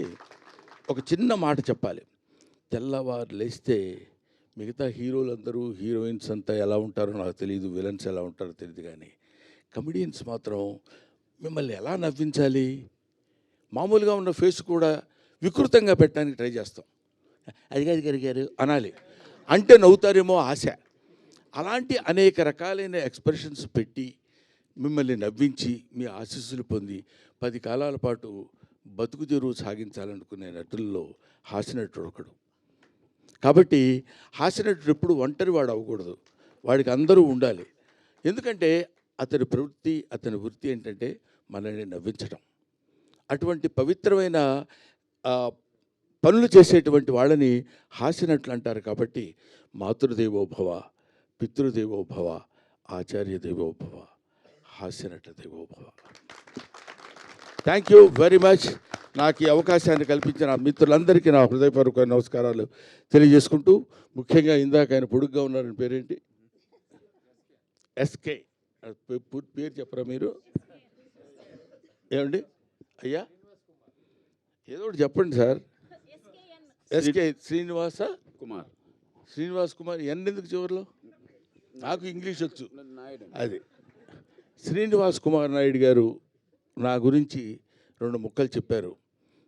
ఒక చిన్న మాట చెప్పాలి. తెల్లవారు లేస్తే మిగతా హీరోలందరూ, హీరోయిన్స్ అంతా ఎలా ఉంటారో నాకు తెలియదు, విలన్స్ ఎలా ఉంటారో తెలియదు, కానీ కమెడియన్స్ మాత్రం మిమ్మల్ని ఎలా నవ్వించాలి, మామూలుగా ఉన్న ఫేస్ కూడా వికృతంగా పెట్టడానికి ట్రై చేస్తాం. అదిగాది గారు అనాలి అంటే నవ్వుతారేమో ఆశ. అలాంటి అనేక రకాలైన ఎక్స్ప్రెషన్స్ పెట్టి మిమ్మల్ని నవ్వించి మీ ఆశీస్సులు పొంది 10 కాలాల పాటు బతుకు తెరువు సాగించాలనుకునే నటుల్లో హాస్యనటుడు ఒకడు. కాబట్టి హాస్యనటుడు ఎప్పుడు ఒంటరి వాడు అవ్వకూడదు, వాడికి అందరూ ఉండాలి. ఎందుకంటే అతని ప్రవృత్తి, అతని వృత్తి ఏంటంటే మనల్ని నవ్వించడం. అటువంటి పవిత్రమైన పనులు చేసేటువంటి వాళ్ళని హాస్యనటులు అంటారు. కాబట్టి మాతృదేవోభవ, పితృదేవోభవ, ఆచార్య దేవోభవ, హాస్యనట దేవోభవ. Thank you very much. నాకు ఈ అవకాశాన్ని కల్పించిన మిత్రులందరికీ నా హృదయపూర్వక నమస్కారాలు తెలియజేసుకుంటూ, ముఖ్యంగా ఇందాక ఆయన పొడుగ్గా ఉన్నారని పేరేంటి? ఎస్కే. పూర్తి పేరు చెప్పరా మీరు? ఏమండి అయ్యా, ఏదో ఒకటి చెప్పండి సార్. ఎస్కే శ్రీనివాస కుమార్. శ్రీనివాస్ కుమార్. ఎందుకు చివరిలో? నాకు ఇంగ్లీష్ వచ్చు. అది శ్రీనివాస్ కుమార్ నాయుడు గారు నా గురించి 2 ముక్కలు చెప్పారు.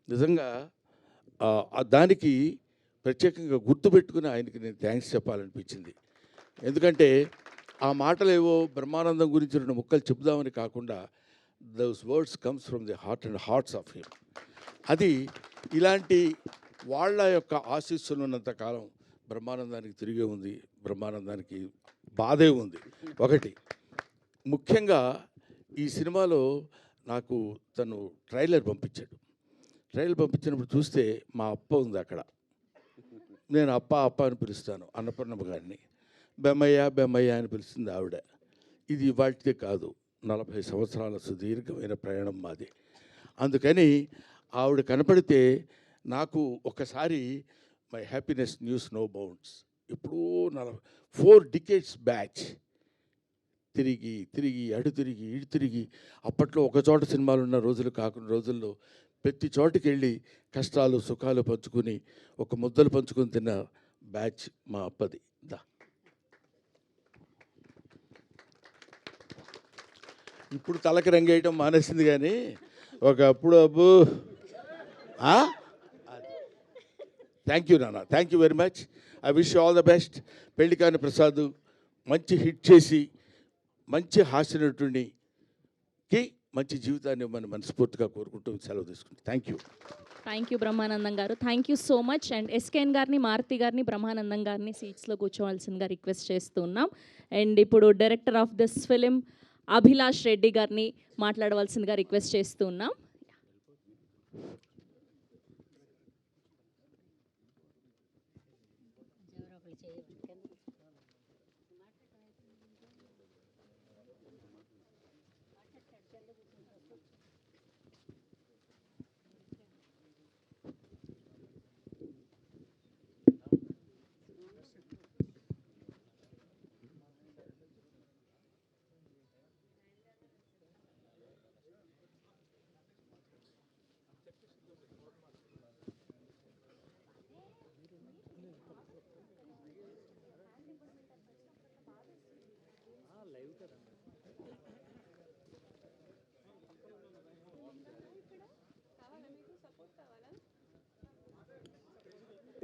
నిజంగా దానికి ప్రత్యేకంగా గుర్తుపెట్టుకుని ఆయనకి నేను థ్యాంక్స్ చెప్పాలనిపించింది. ఎందుకంటే ఆ మాటలేవో బ్రహ్మానందం గురించి 2 ముక్కలు చెప్దామని కాకుండా, those words comes from the heart and hearts of him. అది ఇలాంటి వాళ్ళ యొక్క ఆశీస్సులు ఉన్నంత కాలం బ్రహ్మానందానికి తిరిగే ఉంది, బ్రహ్మానందానికి బాధే ఉంది. ఒకటి ముఖ్యంగా ఈ సినిమాలో నాకు తను ట్రైలర్ పంపించాడు. ట్రైలర్ పంపించినప్పుడు చూస్తే మా అప్ప ఉంది అక్కడ. నేను అప్ప అప్ప అని పిలుస్తాను అన్నపూర్ణమ్మ గారిని. బెమ్మయ్య బెమ్మయ్య అని పిలుస్తుంది ఆవిడ. ఇది ఇవాటిదే కాదు, 40 సంవత్సరాల సుదీర్ఘమైన ప్రయాణం మాది. అందుకని ఆవిడ కనపడితే నాకు ఒకసారి my happiness knows no bounds. ఎప్పుడో 4 decades బ్యాచ్ తిరిగి తిరిగి అటు తిరిగి ఇటు తిరిగి, అప్పట్లో ఒక చోట సినిమాలు ఉన్న రోజులు కాకుండా రోజుల్లో ప్రతి చోటుకి వెళ్ళి కష్టాలు సుఖాలు పంచుకుని ఒక ముద్దలు పంచుకొని తిన్న బ్యాచ్ మా అప్పది. ఇప్పుడు తలకి రంగేయటం మానేసింది, కానీ ఒకప్పుడు అబ్బు. థ్యాంక్ యూ నాన్న, thank you very much. I wish all the best. Pellikaani Prasad మంచి హిట్ చేసి మంచి హాస్యనటుడికి మంచి జీవితాన్ని ఇవ్వమని మనస్ఫూర్తిగా కోరుకుంటూ సెలవు తీసుకుంటాను. థ్యాంక్ యూ బ్రహ్మానందం గారు. Thank you so much. And SKN గారిని, మారుతి గారిని, బ్రహ్మానందం గారిని సీట్స్లో కూర్చోవాల్సిందిగా రిక్వెస్ట్ చేస్తూ ఉన్నాం. అండ్ ఇప్పుడు director of this film Abhilash Reddy గారిని మాట్లాడవలసిందిగా రిక్వెస్ట్ చేస్తూ ఉన్నాం.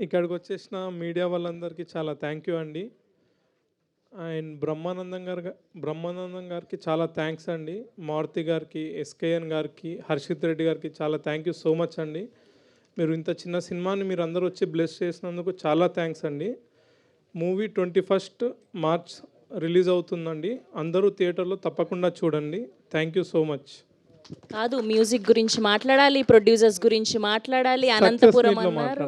ఇక్కడికి వచ్చేసిన మీడియా వాళ్ళందరికీ చాలా థ్యాంక్ యూ అండి. అండ్ బ్రహ్మానందం గారికి చాలా థ్యాంక్స్ అండి. మారుతి గారికి, ఎస్కేఎన్ గారికి, హర్షిత్ రెడ్డి గారికి చాలా థ్యాంక్ యూ సో మచ్ అండి. మీరు ఇంత చిన్న సినిమాని మీరు అందరూ వచ్చి బ్లెస్ చేసినందుకు చాలా థ్యాంక్స్ అండి. మూవీ 21 మార్చ్ రిలీజ్ అవుతుందండి. అందరూ థియేటర్లో తప్పకుండా చూడండి. Thank you so much. కాదు, మ్యూజిక్ గురించి మాట్లాడాలి, ప్రొడ్యూసర్స్ గురించి మాట్లాడాలి, అనంతపురం అన్నారు,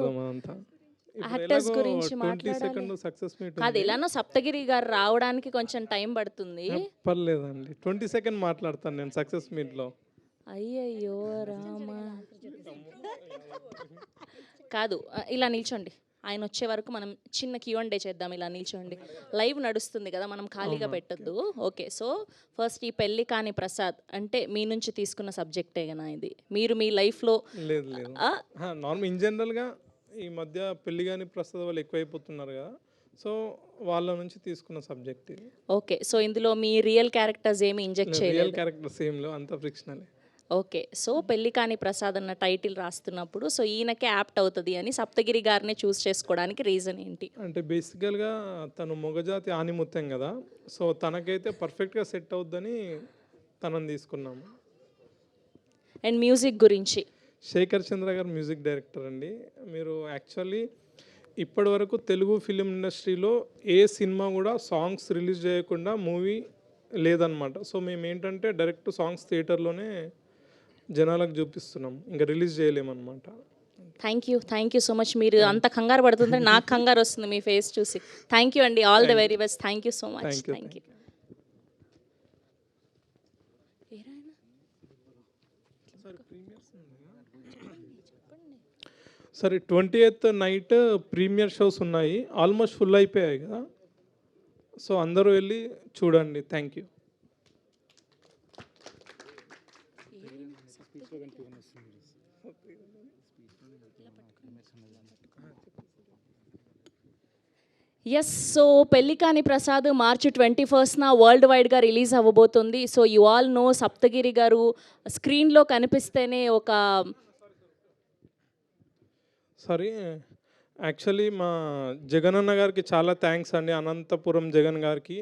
యాక్టర్స్ గురించి మాట్లాడాలి. సక్సెస్ మీట్ కాదు, ఎలానో సప్తగిరి గారు రావడానికి కొంచెం టైం పడుతుంది. పర్లేదండి, 20 మాట్లాడతాను నేను సక్సెస్ మీట్లో. అయ్యయ్యో రామ. కాదు, ఇలా నిల్చోండి, ఆయన వచ్చే వరకు మనం చిన్న Q&A చేద్దాం. ఇలా నిల్చోండి, లైవ్ నడుస్తుంది కదా, మనం ఖాళీగా పెట్టొద్దు. ఓకే, సో ఫస్ట్ ఈ పెళ్లి కాని ప్రసాద్ అంటే మీ నుంచి తీసుకున్న సబ్జెక్టే కదా ఇది? మీరు మీ లైఫ్లో లేదు లేదు, నార్మల్ ఇన్ జనరల్గా ఈ మధ్య పెళ్లి కాని ప్రసాద్ వాళ్ళు ఎక్కువైపోతున్నారు కదా, సో వాళ్ళ నుంచి తీసుకున్న సబ్జెక్ట్ ఇది. ఓకే, సో ఇందులో మీ రియల్ క్యారెక్టర్స్ ఏమి ఇంజెక్ట్ చేయలేదు? రియల్ క్యారెక్టర్స్ ఏం లేవు, అంతా ఫ్రిక్షనలే. ఓకే, సో పెళ్లి కాని ప్రసాద్ అన్న టైటిల్ రాస్తున్నప్పుడు సో ఈయనకే యాప్ట్ అవుతుంది అని సప్తగిరి గారిని చూస్ చేసుకోవడానికి రీజన్ ఏంటి? అంటే బేసికల్గా తను మొగజాతి ఆనిముత్యం కదా, సో తనకైతే పర్ఫెక్ట్గా సెట్ అవుద్దని తనని తీసుకున్నాము. అండ్ మ్యూజిక్ గురించి? శేఖర్ చంద్ర గారు మ్యూజిక్ డైరెక్టర్ అండి. మీరు యాక్చువల్లీ ఇప్పటి వరకు తెలుగు ఫిలిం ఇండస్ట్రీలో ఏ సినిమా కూడా సాంగ్స్ రిలీజ్ చేయకుండా మూవీ లేదనమాట. సో మేము ఏంటంటే డైరెక్ట్ సాంగ్స్ థియేటర్లోనే జనాలకు చూపిస్తున్నాం, ఇంకా రిలీజ్ చేయలేమన్నమాట. Thank you so much. మీరు అంత కంగారు పడుతుంటే నాకు కంగారు వస్తుంది మీ ఫేస్ చూసి. థ్యాంక్ యూ అండి, all the very best. Thank you so much. Thank you. సరే, 20th నైట్ ప్రీమియర్ షోస్ ఉన్నాయి, ఆల్మోస్ట్ ఫుల్ అయిపోయాయి కదా, సో అందరూ వెళ్ళి చూడండి. Thank you. Yes, so Pelli కాని ప్రసాద్ మార్చి 21న వరల్డ్ వైడ్గా రిలీజ్ అవ్వబోతుంది. So you all know Saptagiri garu స్క్రీన్లో కనిపిస్తేనే ఒక సారీ, యాక్చువల్లీ మా జగన్ అన్న గారికి చాలా థ్యాంక్స్ అండి, అనంతపురం జగన్ గారికి.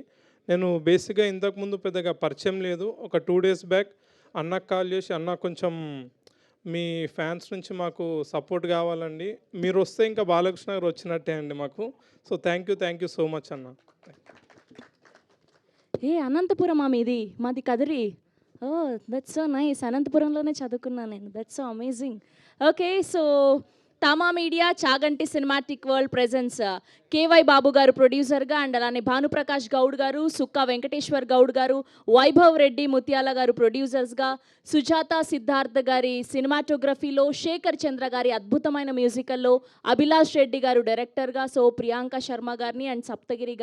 నేను బేసిక్గా ఇంతకుముందు పెద్దగా పరిచయం లేదు, ఒక 2 days బ్యాక్ అన్నకు కాల్ చేసి, అన్న కొంచెం మీ ఫ్యాన్స్ నుంచి మాకు సపోర్ట్ కావాలండి, మీరు వస్తే ఇంకా బాలకృష్ణ గారు వచ్చినట్టే అండి మాకు. So thank you so much అన్న. అనంతపురమా మీది? మాది Kadiri. Oh, that's so nice. అనంతపురంలోనే చదువుకున్నాను నేను. That's so amazing. Okay, so Thama media Chaganti cinematic world presence KY Babu గారు ప్రొడ్యూసర్గా, అండ్ అలానే భానుప్రకాష్ గౌడ్ గారు, సుక్కా వెంకటేశ్వర్ గౌడ్ గారు, వైభవ్ రెడ్డి ముత్యాల గారు ప్రొడ్యూసర్స్గా, సుజాత సిద్ధార్థ గారి సినిమాటోగ్రఫీలో, శేఖర్ చంద్ర గారి అద్భుతమైన మ్యూజికల్లో, అభిలాష్ రెడ్డి గారు డైరెక్టర్గా, సో ప్రియాంక శర్మ గారిని అండ్ సప్తగిరి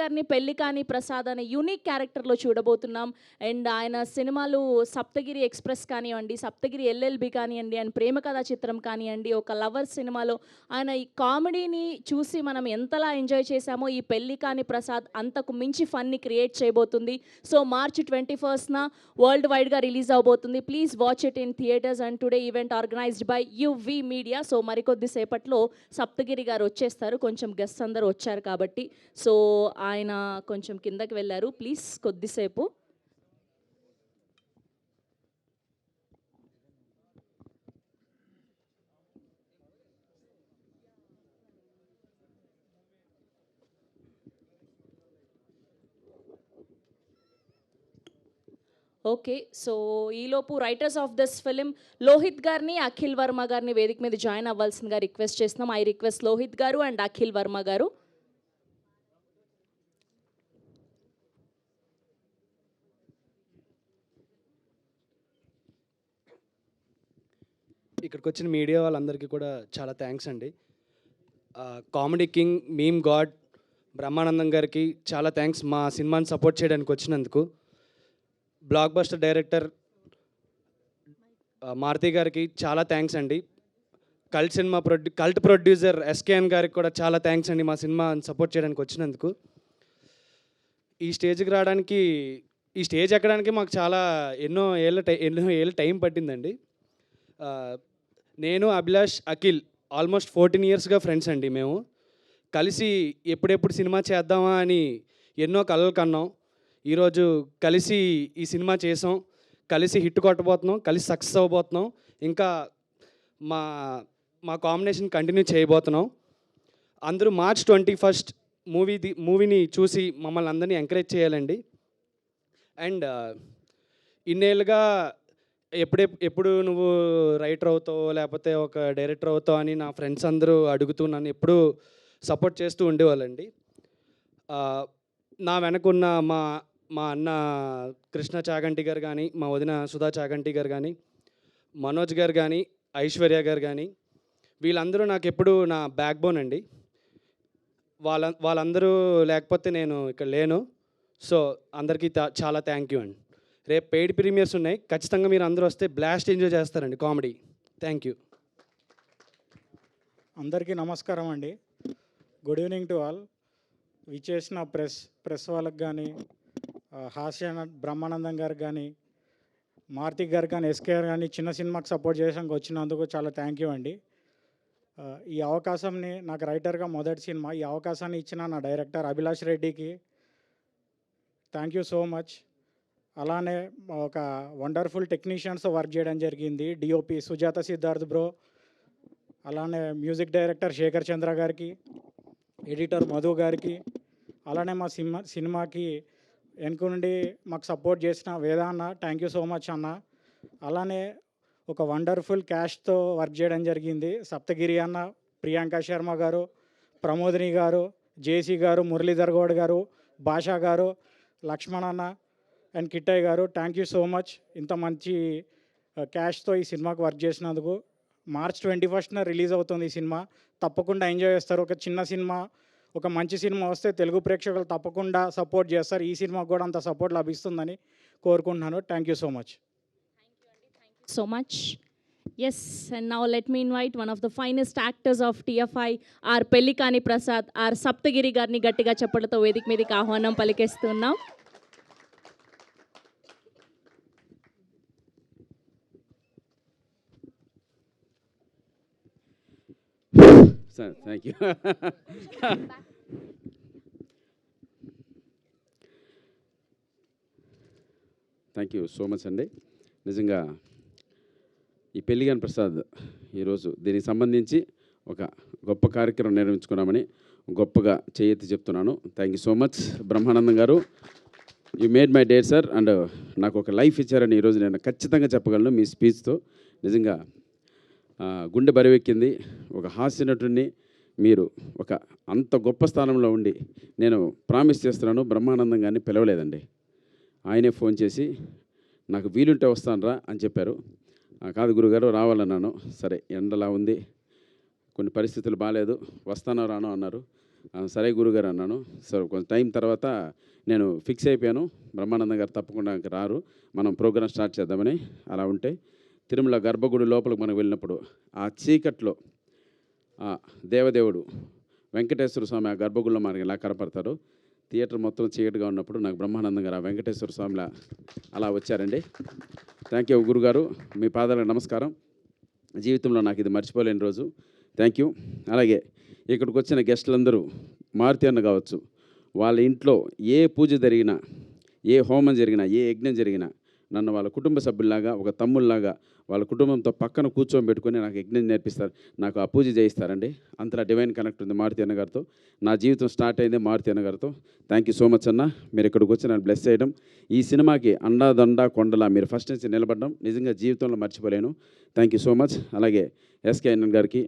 గారిని పెళ్లి కాని ప్రసాద్ అనే యూనిక్ క్యారెక్టర్లో చూడబోతున్నాం. అండ్ ఆయన సినిమాలు సప్తగిరి ఎక్స్ప్రెస్ కానివ్వండి, సప్తగిరి LLB కానివ్వండి, అండ్ ప్రేమ కథా చిత్రం కానివ్వండి, ఒక లవర్ సినిమాలో ఆయన ఈ కామెడీని చూసి మనం ఎంతలా ఎంజాయ్ చేశామో ఈ పెళ్లి కాని ప్రసాద్ అంతకు మించి ఫన్ని క్రియేట్ చేయబోతుంది. సో మార్చి 21న వరల్డ్ వైడ్గా రిలీజ్ అవబోతుంది. Please watch it in theatres. And today event organised by UV media. So మరికొద్ది సేపట్లో సప్తగిరి గారు వచ్చేస్తారు, కొంచెం గెస్ట్స్ అందరూ వచ్చారు కాబట్టి. సో ఆయన కొంచెం కిందకి వెళ్ళారు, ప్లీజ్ కొద్దిసేపు. ఓకే, సో ఈలోపు writers of this film Lohith గారిని, అఖిల్ వర్మ గారిని వేదిక మీద జాయిన్ అవ్వాల్సిందిగా రిక్వెస్ట్ చేస్తున్నాం. ఐ రిక్వెస్ట్ లోహిత్ గారు అండ్ అఖిల్ వర్మ గారు. ఇక్కడికి వచ్చిన మీడియా వాళ్ళందరికీ కూడా చాలా థ్యాంక్స్ అండి. Comedy king, meme God Brahmanandam గారికి చాలా థ్యాంక్స్ మా సినిమాని సపోర్ట్ చేయడానికి వచ్చినందుకు. బ్లాక్ బస్టర్ డైరెక్టర్ మారుతి గారికి చాలా థ్యాంక్స్ అండి. కల్ట్ ప్రొడ్యూసర్ SKN గారికి కూడా చాలా థ్యాంక్స్ అండి మా సినిమాని సపోర్ట్ చేయడానికి వచ్చినందుకు. ఈ స్టేజ్కి రావడానికి, ఈ స్టేజ్ ఎక్కడానికి మాకు చాలా ఎన్నో ఏళ్ళ టైం పట్టిందండి. నేను, అభిలాష్, అఖిల్ ఆల్మోస్ట్ 14 yearsగా ఫ్రెండ్స్ అండి. మేము కలిసి ఎప్పుడెప్పుడు సినిమా చేద్దామా అని ఎన్నో కలలు కన్నాం. ఈరోజు కలిసి ఈ సినిమా చేసాం, కలిసి హిట్ కొట్టబోతున్నాం, కలిసి సక్సెస్ అవ్వబోతున్నాం. ఇంకా మా కాంబినేషన్ కంటిన్యూ చేయబోతున్నాం. అందరూ మార్చ్ 21 మూవీని చూసి మమ్మల్ని అందరినీ ఎంకరేజ్ చేయాలండి. అండ్ ఇన్నేళ్ళుగా ఎప్పుడు నువ్వు రైటర్ అవుతావు లేకపోతే ఒక డైరెక్టర్ అవుతావు అని నా ఫ్రెండ్స్ అందరూ అడుగుతూ నన్ను ఎప్పుడూ సపోర్ట్ చేస్తూ ఉండేవాళ్ళండి. నా వెనకున్న మా అన్న కృష్ణ చాగంటి గారు కానీ, మా వదిన సుధా చాగంటి గారు కానీ, మనోజ్ గారు కానీ, ఐశ్వర్య గారు కానీ, వీళ్ళందరూ నాకు ఎప్పుడు నా బ్యాక్ బోన్ అండి. వాళ్ళందరూ లేకపోతే నేను ఇక్కడ లేను. సో అందరికీ చాలా థ్యాంక్ యూ అండి. రేపు పెయిడ్ ప్రీమియర్స్ ఉన్నాయి, ఖచ్చితంగా మీరు అందరూ వస్తే బ్లాస్ట్ ఎంజాయ్ చేస్తారండి కామెడీ. Thank you. అందరికీ నమస్కారం అండి. Good evening to all. విచ్చేసిన ప్రెస్ వాళ్ళకి కానీ, హాస్య బ్రహ్మానందం గారికి కానీ, మారుతి గారు కానీ, ఎస్కే గారు కానీ చిన్న సినిమాకి సపోర్ట్ చేయడానికి వచ్చినందుకు చాలా థ్యాంక్ యూ అండి. ఈ అవకాశంని నాకు రైటర్గా మొదటి సినిమా, ఈ అవకాశాన్ని ఇచ్చిన నా డైరెక్టర్ అభిలాష్ రెడ్డికి థ్యాంక్ యూ సో మచ్. అలానే ఒక వండర్ఫుల్ టెక్నీషియన్స్ వర్క్ చేయడం జరిగింది. డిఓపి సుజాత సిద్ధార్థ్ బ్రో, అలానే మ్యూజిక్ డైరెక్టర్ శేఖర్ చంద్ర గారికి, ఎడిటర్ మధు గారికి, అలానే మా సినిమాకి వెనుక నుండి మాకు సపోర్ట్ చేసిన వేదాన్న థ్యాంక్ యూ సో మచ్ అన్న. అలానే ఒక వండర్ఫుల్ క్యాష్తో వర్క్ చేయడం జరిగింది. సప్తగిరి అన్న, ప్రియాంక శర్మ గారు, ప్రమోదిని గారు, జేసీ గారు, మురళీధర్ గౌడ్ గారు, భాషా గారు, లక్ష్మణ్ అన్న అండ్ కిట్టయ్య గారు థ్యాంక్ యూ సో మచ్. ఇంత మంచి క్యాష్తో ఈ సినిమాకి వర్క్ చేసినందుకు. March 21న రిలీజ్ అవుతుంది ఈ సినిమా. తప్పకుండా ఎంజాయ్ చేస్తారు. ఒక చిన్న సినిమా, ఒక మంచి సినిమా వస్తే తెలుగు ప్రేక్షకులు తప్పకుండా సపోర్ట్ చేస్తారు. ఈ సినిమాకు కూడా అంత సపోర్ట్ లభిస్తుందని కోరుకుంటున్నాను. Thank you so much. So much. Yes, and now let me invite one of the finest actors of TFI, our Pellikani Prasad, our Saptagiri గారిని గట్టిగా చప్పట్లతో వేదిక మీదకి ఆహ్వానం పలికేస్తున్నాం. Sir thank you. Thank you so much అండి. నిజంగా ఈ పెళ్లిగాని ప్రసాద్ ఈరోజు దీనికి సంబంధించి ఒక గొప్ప కార్యక్రమం నిర్వహించుకున్నామని గొప్పగా చేయెత్తి చెప్తున్నాను. Thank you so much Brahmanandam గారు. You made my day sir. And నాకు ఒక లైఫ్ ఇచ్చారని ఈరోజు నేను ఖచ్చితంగా చెప్పగలను మీ స్పీచ్తో. నిజంగా గుండె బరువెక్కింది. ఒక హాస్య నటుడిని మీరు ఒక అంత గొప్ప స్థానంలో ఉండి, నేను ప్రామిస్ చేస్తున్నాను బ్రహ్మానందం గారిని పిలవలేదండి. ఆయనే ఫోన్ చేసి నాకు వీలుంటే వస్తానురా అని చెప్పారు. కాదు గురుగారు రావాలన్నాను. సరే ఎండలా ఉంది, కొన్ని పరిస్థితులు బాగాలేదు, వస్తానో రానో అన్నారు. సరే గురుగారు అన్నాను. సరే కొంచెం టైం తర్వాత నేను ఫిక్స్ అయిపోయాను, బ్రహ్మానందం గారు తప్పకుండా ఇంకా రారు, మనం ప్రోగ్రామ్ స్టార్ట్ చేద్దామని. అలా ఉంటే తిరుమల గర్భగుడి లోపలికి మనం వెళ్ళినప్పుడు ఆ చీకట్లో ఆ దేవదేవుడు వెంకటేశ్వర స్వామి ఆ గర్భగుడిలో మనకి ఎలా కనపడతారో, థియేటర్ మొత్తం చీకటిగా ఉన్నప్పుడు నాకు బ్రహ్మానందం గారు ఆ వెంకటేశ్వర స్వామిలా అలా వచ్చారండి. థ్యాంక్ యూ గురుగారు, మీ పాదాలకు నమస్కారం. జీవితంలో నాకు ఇది మర్చిపోలేని రోజు. Thank you. అలాగే ఇక్కడికి వచ్చిన గెస్టులందరూ, మారుతి అన్న కావచ్చు, వాళ్ళ ఇంట్లో ఏ పూజ జరిగినా, ఏ హోమం జరిగినా, ఏ యజ్ఞం జరిగినా నన్ను వాళ్ళ కుటుంబ సభ్యుల్లాగా, ఒక తమ్ముళ్ళలాగా వాళ్ళ కుటుంబంతో పక్కన కూర్చోబెట్టుకొని నాకు యజ్ఞం నేర్పిస్తారు, నాకు ఆ పూజ చేయిస్తారండి. అంతలా డివైన్ కనెక్ట్ ఉంది మారుతి అన్న గారితో. నా జీవితం స్టార్ట్ అయింది మారుతి అన్న గారితో. థ్యాంక్ యూ సో మచ్ అన్న. మీరు ఇక్కడికి వచ్చి నన్ను బ్లెస్ చేయడం, ఈ సినిమాకి అండాదండ కొండలా మీరు ఫస్ట్ నుంచి నిలబడడం నిజంగా జీవితంలో మర్చిపోలేను. Thank you so much. అలాగే ఎస్కే అన్న గారికి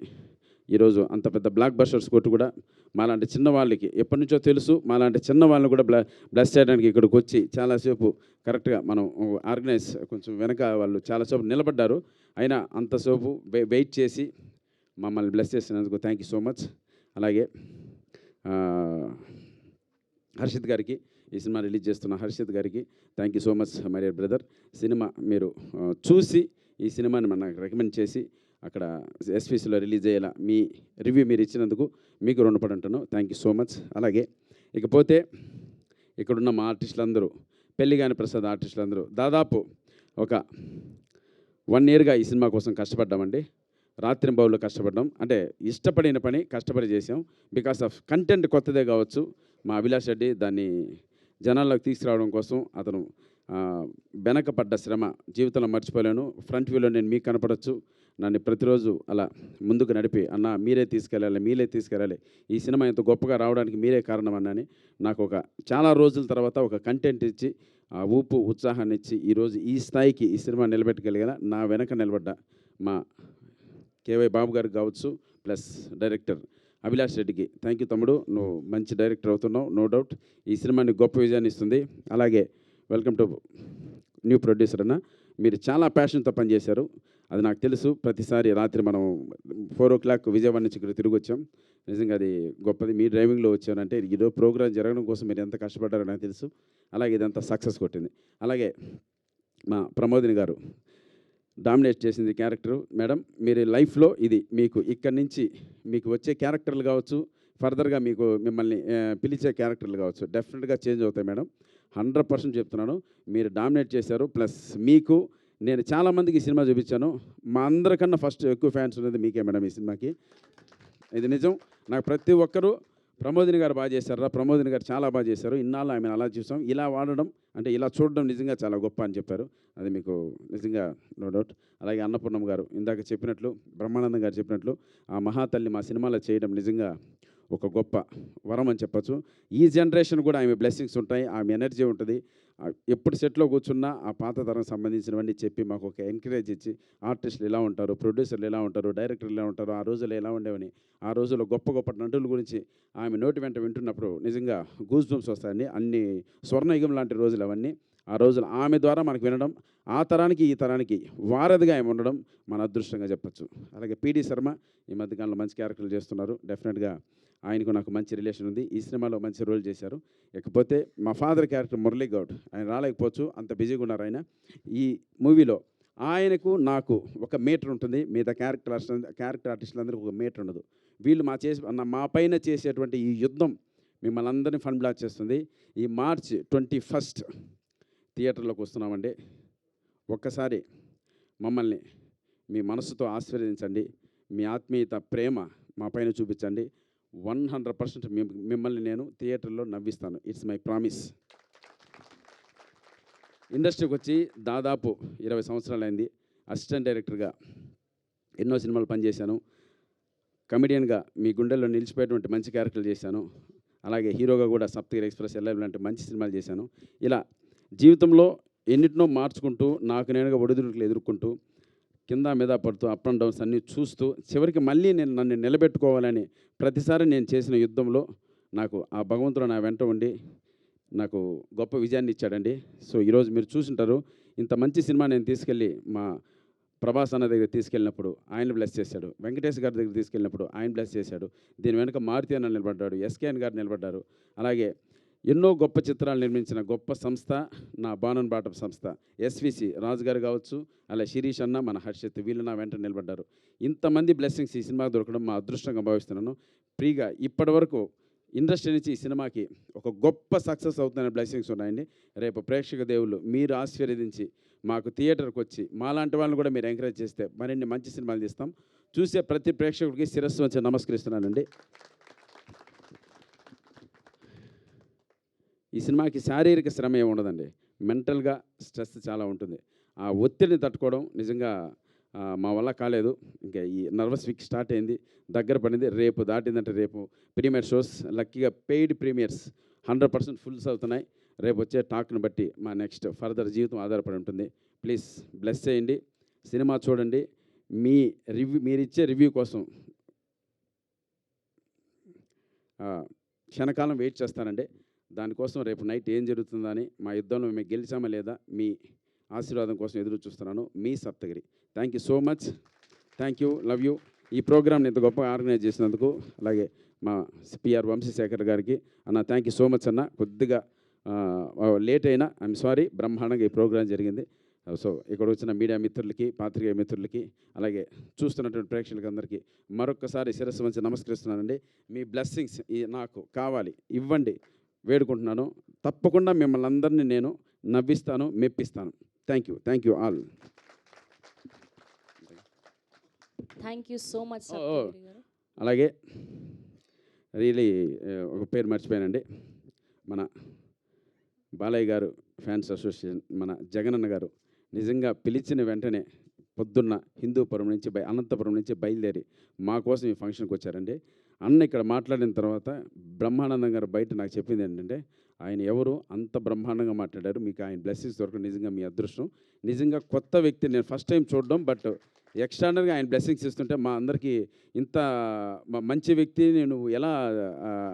ఈరోజు అంత పెద్ద బ్లాక్ బస్టర్స్ కొట్టు కూడా మాలాంటి చిన్నవాళ్ళకి ఎప్పటి నుంచో తెలుసు, మాలాంటి చిన్న వాళ్ళని కూడా బ్లెస్ చేయడానికి ఇక్కడికి వచ్చి చాలాసేపు కరెక్ట్గా మనం ఆర్గనైజ్ కొంచెం వెనక వాళ్ళు చాలాసేపు నిలబడ్డారు, అయినా అంతసేపు వెయిట్ చేసి మమ్మల్ని బ్లెస్ చేసినందుకు థ్యాంక్ యూ సో మచ్. అలాగే హర్షిత్ గారికి, ఈ సినిమా రిలీజ్ చేస్తున్న హర్షిత్ గారికి thank you so much my dear brother. Cinema మీరు చూసి ఈ సినిమాని మనకు రికమెండ్ చేసి అక్కడ ఎస్పీసీలో రిలీజ్ అయ్యేలా మీ రివ్యూ మీరు ఇచ్చినందుకు మీకు రుణపడి ఉంటాను. Thank you so much. అలాగే ఇకపోతే ఇక్కడున్న మా ఆర్టిస్టులందరూ, పెళ్లిగాని ప్రసాద్ ఆర్టిస్టులందరూ దాదాపు ఒక 1 yearగా ఈ సినిమా కోసం కష్టపడ్డామండి. రాత్రింబౌల్లో కష్టపడ్డాం. అంటే ఇష్టపడిన పని కష్టపడి చేసాం. బికాస్ ఆఫ్ కంటెంట్ కొత్తదే కావచ్చు, మా అభిలాష్ రెడ్డి దాన్ని జనాల్లోకి తీసుకురావడం కోసం అతను వెనకపడ్డ శ్రమ జీవితంలో మర్చిపోలేను. ఫ్రంట్ వ్యూలో నేను మీకు కనపడవచ్చు, నన్ను ప్రతిరోజు అలా ముందుకు నడిపి అన్న మీరే తీసుకెళ్ళాలి ఈ సినిమా ఇంత గొప్పగా రావడానికి మీరే కారణం అన్నని నాకు ఒక చాలా రోజుల తర్వాత ఒక కంటెంట్ ఇచ్చి ఆ ఊపు ఉత్సాహాన్ని ఇచ్చి ఈరోజు ఈ స్థాయికి ఈ సినిమా నిలబెట్టగలిగిన నా వెనక నిలబడ్డ మా కేవై బాబు గారికి కావచ్చు, ప్లస్ డైరెక్టర్ అభిలాష్ రెడ్డికి థ్యాంక్ యూ తమ్ముడు, నువ్వు మంచి డైరెక్టర్ అవుతున్నావు, నో డౌట్ ఈ సినిమాని గొప్ప విజయాన్ని ఇస్తుంది. అలాగే వెల్కమ్ టు న్యూ ప్రొడ్యూసర్ అన్న, మీరు చాలా ప్యాషన్తో పనిచేశారు, అది నాకు తెలుసు. ప్రతిసారి రాత్రి మనం 4 o'clock విజయవాడ నుంచి ఇక్కడ తిరిగి వచ్చాం, నిజంగా అది గొప్పది. మీ డ్రైవింగ్లో వచ్చానంటే ఇదో ప్రోగ్రామ్ జరగడం కోసం మీరు ఎంత కష్టపడ్డారో నాకు తెలుసు. అలాగే ఇదంతా సక్సెస్ కొట్టింది. అలాగే మా ప్రమోదిని గారు డామినేట్ చేసింది క్యారెక్టరు. మేడం మీరు లైఫ్లో ఇది మీకు ఇక్కడి నుంచి మీకు వచ్చే క్యారెక్టర్లు కావచ్చు, ఫర్దర్గా మీకు మిమ్మల్ని పిలిచే క్యారెక్టర్లు కావచ్చు, డెఫినెట్గా చేంజ్ అవుతాయి మేడం. 100% చెప్తున్నాను. మీరు డామినేట్ చేశారు. ప్లస్ మీకు నేను చాలామందికి ఈ సినిమా చూపించాను, మా అందరికన్నా ఫస్ట్ ఎక్కువ ఫ్యాన్స్ ఉన్నది మీకే మేడం ఈ సినిమాకి. ఇది నిజం. నాకు ప్రతి ఒక్కరూ ప్రమోదిని గారు బాగా చేశారా, ప్రమోదిని గారు చాలా బాగా చేశారు, ఇన్నాళ్ళు ఆమెను అలా చూసాం, ఇలా వాడడం అంటే ఇలా చూడడం నిజంగా చాలా గొప్ప అని చెప్పారు. అది మీకు నిజంగా నో డౌట్. అలాగే అన్నపూర్ణమ్మ గారు ఇందాక చెప్పినట్లు, బ్రహ్మానందం గారు చెప్పినట్లు, ఆ మహాతల్లి మా సినిమాలో చేయడం నిజంగా ఒక గొప్ప వరం అని చెప్పచ్చు. ఈ జనరేషన్ కూడా ఆమె బ్లెస్సింగ్స్ ఉంటాయి, ఆమె ఎనర్జీ ఉంటుంది. ఎప్పుడు సెట్లో కూర్చున్నా ఆ పాత తరం సంబంధించినవన్నీ చెప్పి మాకు ఒక ఎంకరేజ్ ఇచ్చి, ఆర్టిస్టులు ఎలా ఉంటారు, ప్రొడ్యూసర్లు ఎలా ఉంటారు, డైరెక్టర్లు ఎలా ఉంటారు, ఆ రోజుల్లో ఎలా ఉండేవని, ఆ రోజుల్లో గొప్ప గొప్ప నటుల గురించి ఆమె నోటి వెంట వింటున్నప్పుడు నిజంగా గూస్ బంప్స్ వస్తాయండి. అన్ని స్వర్ణయుగం లాంటి రోజులు అవన్నీ. ఆ రోజులు ఆమె ద్వారా మనకు వినడం, ఆ తరానికి ఈ తరానికి వారధిగా ఆమె ఉండడం మన అదృష్టంగా చెప్పచ్చు. అలాగే పీడి శర్మ ఈ మధ్యకాలంలో మంచి క్యారెక్టర్లు చేస్తున్నారు. డెఫినెట్గా ఆయనకు నాకు మంచి రిలేషన్ ఉంది, ఈ సినిమాలో మంచి రోల్ చేశారు. ఇకపోతే మా ఫాదర్ క్యారెక్టర్ మురళీ గౌడ్, ఆయన రాలేకపోవచ్చు, అంత బిజీగా ఉన్నారు ఆయన. ఈ మూవీలో ఆయనకు నాకు ఒక మీటర్ ఉంటుంది, మిగతా క్యారెక్టర్ ఆర్టిస్టులందరికీ ఒక మీటర్ ఉండదు. వీళ్ళు మా పైన చేసేటువంటి ఈ యుద్ధం మిమ్మల్ని అందరినీ ఫన్ బ్లాక్ చేస్తుంది. ఈ March 21 థియేటర్లోకి వస్తున్నామండి. ఒక్కసారి మమ్మల్ని మీ మనసుతో ఆశీర్వదించండి, మీ ఆత్మీయత ప్రేమ మా పైన చూపించండి. 100% మిమ్మల్ని నేను థియేటర్లో నవ్విస్తాను. It's my promise. ఇండస్ట్రీకి వచ్చి దాదాపు 20 సంవత్సరాలైంది. అసిస్టెంట్ డైరెక్టర్గా ఎన్నో సినిమాలు పనిచేశాను. కమెడియన్గా మీ గుండెల్లో నిలిచిపోయేటువంటి మంచి క్యారెక్టర్లు చేశాను. అలాగే హీరోగా కూడా సప్తగిరి ఎక్స్ప్రెస్, ఎల్ఐవి లాంటి మంచి సినిమాలు చేశాను. ఇలా జీవితంలో ఎన్నిటినో మార్చుకుంటూ, నాకు నేనుగా ఒడిదుడుకులు ఎదుర్కొంటూ, కింద మీద పడుతూ, అప్ అండ్ డౌన్స్ అన్నీ చూస్తూ, చివరికి మళ్ళీ నన్ను నిలబెట్టుకోవాలని ప్రతిసారి నేను చేసిన యుద్ధంలో నాకు ఆ భగవంతుడు నా వెంట ఉండి నాకు గొప్ప విజయాన్ని ఇచ్చాడండి. సో ఈరోజు మీరు చూసింటారు, ఇంత మంచి సినిమా నేను తీసుకెళ్ళి మా ప్రభాస్ అన్న దగ్గర తీసుకెళ్ళినప్పుడు ఆయన బ్లెస్ చేశాడు, వెంకటేష్ గారి దగ్గర తీసుకెళ్ళినప్పుడు ఆయన బ్లెస్ చేశాడు, దీని వెనుక మారుతి అన్న నిలబడ్డాడు, ఎస్కేఎన్ గారు నిలబడ్డారు. అలాగే ఎన్నో గొప్ప చిత్రాలు నిర్మించిన గొప్ప సంస్థ నా బాణన్ బాటప్ సంస్థ, ఎస్విసి రాజు గారు కావచ్చు, అలా శిరీష్ అన్న, మన హర్షిత్, వీళ్ళు నా వెంట నిలబడ్డారు. ఇంతమంది బ్లెస్సింగ్స్ ఈ సినిమాకి దొరకడం మా అదృష్టంగా భావిస్తున్నాను. ఫ్రీగా ఇప్పటి వరకు ఇండస్ట్రీ నుంచి ఈ సినిమాకి ఒక గొప్ప సక్సెస్ అవుతున్న బ్లెస్సింగ్స్ ఉన్నాయండి. రేపు ప్రేక్షక దేవుళ్ళు మీరు ఆశీర్వదించి మాకు థియేటర్కి వచ్చి మాలాంటి వాళ్ళని కూడా మీరు ఎంకరేజ్ చేస్తే మరిన్ని మంచి సినిమాలు తీస్తాం. చూసే ప్రతి ప్రేక్షకుడికి శిరస్సు వచ్చి నమస్కరిస్తున్నానండి. ఈ సినిమాకి శారీరక శ్రమ ఏమి ఉండదండి, మెంటల్గా స్ట్రెస్ చాలా ఉంటుంది. ఆ ఒత్తిడిని తట్టుకోవడం నిజంగా మా వల్ల కాలేదు. ఇంకా ఈ నర్వస్ వీక్ స్టార్ట్ అయింది, దగ్గర పడింది. రేపు దాటిందంటే రేపు ప్రీమియర్ షోస్, లక్కీగా పెయిడ్ ప్రీమియర్స్ 100% ఫుల్స్ అవుతున్నాయి. రేపు వచ్చే టాక్ను బట్టి మా నెక్స్ట్ ఫర్దర్ జీవితం ఆధారపడి ఉంటుంది. ప్లీజ్ బ్లెస్ చేయండి, సినిమా చూడండి. మీరిచ్చే రివ్యూ కోసం క్షణకాలం వెయిట్ చేస్తానండి. దానికోసం రేపు నైట్ ఏం జరుగుతుందని, మా యుద్ధంలో మేము గెలిచామా లేదా, మీ ఆశీర్వాదం కోసం ఎదురు చూస్తున్నాను. మీ Saptagiri. Thank you so much. Thank you, love you. ఈ ప్రోగ్రామ్ని ఇంత గొప్పగా ఆర్గనైజ్ చేసినందుకు, అలాగే మా పిఆర్ వంశీశేఖర్ గారికి అన్న థ్యాంక్ యూ సో మచ్ అన్న. కొద్దిగా లేట్ అయినా ఐఎమ్ సారీ, బ్రహ్మాండంగా ఈ ప్రోగ్రాం జరిగింది. సో ఇక్కడ వచ్చిన మీడియా మిత్రులకి, పాత్రికేయ మిత్రులకి, అలాగే చూస్తున్నటువంటి ప్రేక్షకులకి అందరికీ మరొక్కసారి శిరస్సు వంచి నమస్కరిస్తున్నానండి. మీ బ్లెస్సింగ్స్ నాకు కావాలి, ఇవ్వండి వేడుకుంటున్నాను. తప్పకుండా మిమ్మల్ని అందరినీ నేను నవ్విస్తాను, మెప్పిస్తాను. Thank you all. Thank you so much. అలాగే రియలీ ఒక పేరు మర్చిపోయానండి, మన బాలయ్య గారు ఫ్యాన్స్ అసోసియేషన్, మన జగనన్న గారు నిజంగా పిలిచిన వెంటనే పొద్దున్న హిందూపురం నుంచి అనంతపురం నుంచి బయలుదేరి మా కోసం ఈ ఫంక్షన్కి వచ్చారండి. అన్న ఇక్కడ మాట్లాడిన తర్వాత బ్రహ్మానందం గారు బయట నాకు చెప్పింది ఏంటంటే, ఆయన ఎవరు అంత బ్రహ్మాండంగా మాట్లాడారు, మీకు ఆయన బ్లెస్సింగ్స్ దొరకడం నిజంగా మీ అదృష్టం. నిజంగా కొత్త వ్యక్తి నేను ఫస్ట్ టైం చూడడం, బట్ ఎక్స్ట్రానర్గా ఆయన బ్లెస్సింగ్స్ ఇస్తుంటే మా అందరికీ ఇంత మంచి వ్యక్తిని నువ్వు ఎలా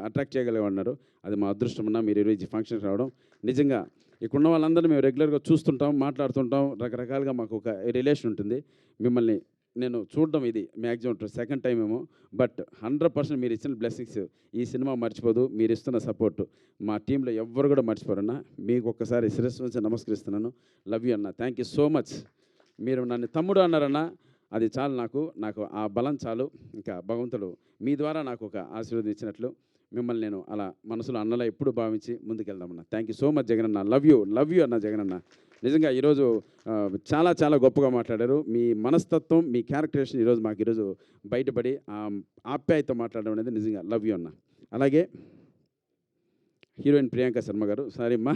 అట్రాక్ట్ చేయగలిగన్నారు, అది మా అదృష్టం అన్న. మీరు ఈరోజు ఫంక్షన్కి రావడం నిజంగా ఇక్కడున్న వాళ్ళందరూ మేము రెగ్యులర్గా చూస్తుంటాం, మాట్లాడుతుంటాం, రకరకాలుగా మాకు ఒక రిలేషన్ ఉంటుంది. మిమ్మల్ని నేను చూడడం ఇది మ్యాక్సిమం సెకండ్ టైం ఏమో, బట్ 100% మీరు ఇచ్చిన బ్లెస్సింగ్స్ ఈ సినిమా మర్చిపోదు. మీరు ఇస్తున్న సపోర్ట్ మా టీంలో ఎవ్వరు కూడా మర్చిపోరన్నా. మీకు ఒక్కసారి శిరస్సు నుంచి నమస్కరిస్తున్నాను. లవ్ యూ అన్న, థ్యాంక్ యూ సో మచ్. మీరు నన్ను తమ్ముడు అన్నారన్నా, అది చాలు నాకు ఆ బలం చాలు. ఇంకా భగవంతుడు మీ ద్వారా నాకు ఒక ఆశీర్వాదం ఇచ్చినట్లు మిమ్మల్ని నేను అలా మనసులో అన్నలా ఎప్పుడు భావించి ముందుకెళ్దామన్నా. థ్యాంక్ యూ సో మచ్ జగనన్న, లవ్ యూ అన్న జగనన్న. నిజంగా ఈరోజు చాలా చాలా గొప్పగా మాట్లాడారు. మీ మనస్తత్వం, మీ క్యారెక్టరేషన్ ఈరోజు మాకు ఈరోజు బయటపడి ఆప్యాయత మాట్లాడడం అనేది నిజంగా లవ్ యూ అన్న. అలాగే హీరోయిన్ ప్రియాంక శర్మ గారు, సారీ అమ్మా,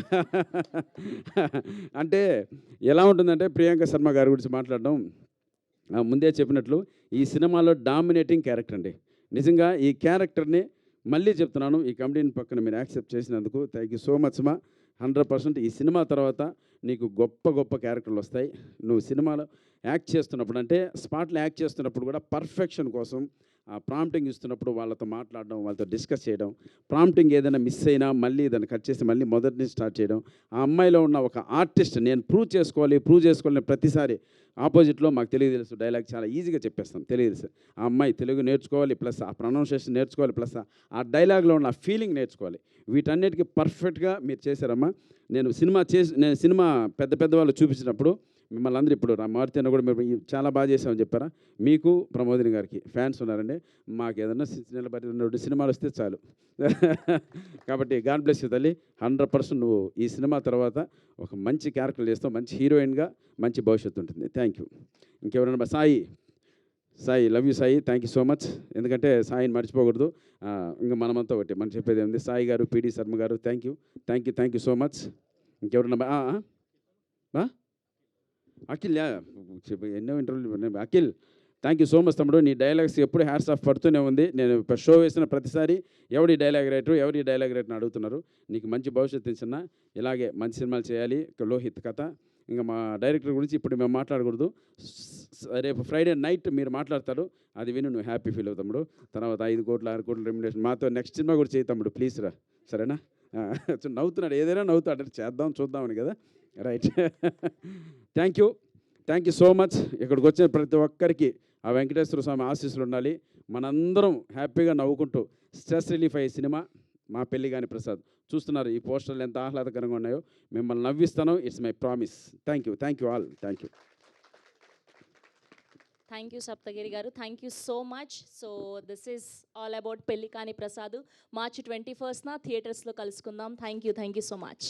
అంటే ఎలా ఉంటుందంటే ప్రియాంక శర్మ గారి గురించి మాట్లాడడం, ముందే చెప్పినట్లు ఈ సినిమాలో డామినేటింగ్ క్యారెక్టర్ అండి. నిజంగా ఈ క్యారెక్టర్ని మళ్ళీ చెప్తున్నాను, ఈ కమిటీని పక్కన మీరు యాక్సెప్ట్ చేసినందుకు థ్యాంక్ యూ సో మచ్ మా. 100% ఈ సినిమా తర్వాత నీకు గొప్ప క్యారెక్టర్లు వస్తాయి. నువ్వు సినిమాలో యాక్ట్ చేస్తున్నప్పుడు, అంటే స్పాట్లో యాక్ట్ చేస్తున్నప్పుడు కూడా పర్ఫెక్షన్ కోసం ఆ ప్రాంప్టింగ్ ఇస్తున్నప్పుడు వాళ్ళతో మాట్లాడడం, వాళ్ళతో డిస్కస్ చేయడం, ప్రాంప్టింగ్ ఏదైనా మిస్ అయినా మళ్ళీ దాన్ని కట్ చేసి మళ్ళీ మొదటి నుంచి స్టార్ట్ చేయడం. ఆ అమ్మాయిలో ఉన్న ఒక ఆర్టిస్ట్ నేను ప్రూవ్ చేసుకోవాలి ప్రతిసారి ఆపోజిట్లో మాకు తెలుసు డైలాగ్ చాలా ఈజీగా చెప్పేస్తాం, తెలుసు. ఆ అమ్మాయి తెలుగు నేర్చుకోవాలి, ప్లస్ ఆ ప్రొనౌన్సియేషన్ నేర్చుకోవాలి, ప్లస్ ఆ డైలాగ్లో ఉన్న ఫీలింగ్ నేర్చుకోవాలి. వీటన్నిటికీ పర్ఫెక్ట్గా మీరు చేశారమ్మా. నేను సినిమా పెద్ద వాళ్ళు చూపించినప్పుడు మిమ్మల్ని అందరూ ఇప్పుడు మారుతి అన్న కూడా మీరు చాలా బాగా చేసామని చెప్పారా. మీకు ప్రమోదిని గారికి ఫ్యాన్స్ ఉన్నారండి. మాకు ఏదన్నా నిలబడి 2 సినిమాలు వస్తే చాలు. కాబట్టి గాడ్ బ్లెస్ యూ తల్లి. 100% నువ్వు ఈ సినిమా తర్వాత ఒక మంచి క్యారెక్టర్ చేస్తావు, మంచి హీరోయిన్గా మంచి భవిష్యత్తు ఉంటుంది. Thank you. ఇంకెవరైనా Sai love you Sai, thank you so much. ఎందుకంటే సాయిని మర్చిపోకూడదు. ఇంకా మనమంతా ఒకటి మనం చెప్పేది ఏముంది. సాయి గారు, పిడి శర్మ గారు, థ్యాంక్ యూ సో మచ్. ఇంకెవరైనా అఖిల్, ఎన్నో ఇంటర్వ్యూలు. Akhil, thank you so much తమ్ముడు. నీ డైలాగ్స్ ఎప్పుడు హ్యాట్స్ ఆఫ్ పడుతూనే ఉంది. నేను షో వేసిన ప్రతిసారి ఎవరి డైలాగ్ రైటర్ అడుగుతున్నారు. నీకు మంచి భవిష్యత్తు ఇచ్చిన, ఇలాగే మంచి సినిమాలు చేయాలి. లోహిత్ కథ, ఇంకా మా డైరెక్టర్ గురించి ఇప్పుడు మేము మాట్లాడకూడదు. రేపు ఫ్రైడే నైట్ మీరు మాట్లాడతారు, అది విని నువ్వు హ్యాపీ ఫీల్ అవుతాడు. తర్వాత 5 కోట్లు 6 కోట్లు రెమ్యునరేషన్ మాతో నెక్స్ట్ సినిమా కూడా చేయి తమ్ముడు, ప్లీజ్ రా, సరేనా? నవ్వుతున్నాడు, ఏదైనా నవ్వుతాడు, చేద్దాం చూద్దామని కదా. Right. Thank you so much. ఇక్కడికి వచ్చిన ప్రతి ఒక్కరికి ఆ వెంకటేశ్వర స్వామి ఆశీస్సులు ఉండాలి. మనందరం హ్యాపీగా నవ్వుకుంటూ స్ట్రెస్ రిలీఫ్ అయ్యే సినిమా మా పెళ్లిగాని ప్రసాద్. చూస్తున్నారు ఈ పోస్టర్లు ఎంత ఆహ్లాదకరంగా ఉన్నాయో. మిమ్మల్ని నవ్విస్తాను, it's my promise. Thank you all. Thank you Saptagiri గారు, thank you so much. So this is all about పెళ్లికాని ప్రసాద్. మార్చి 21న థియేటర్స్లో కలుసుకుందాం. Thank you so much.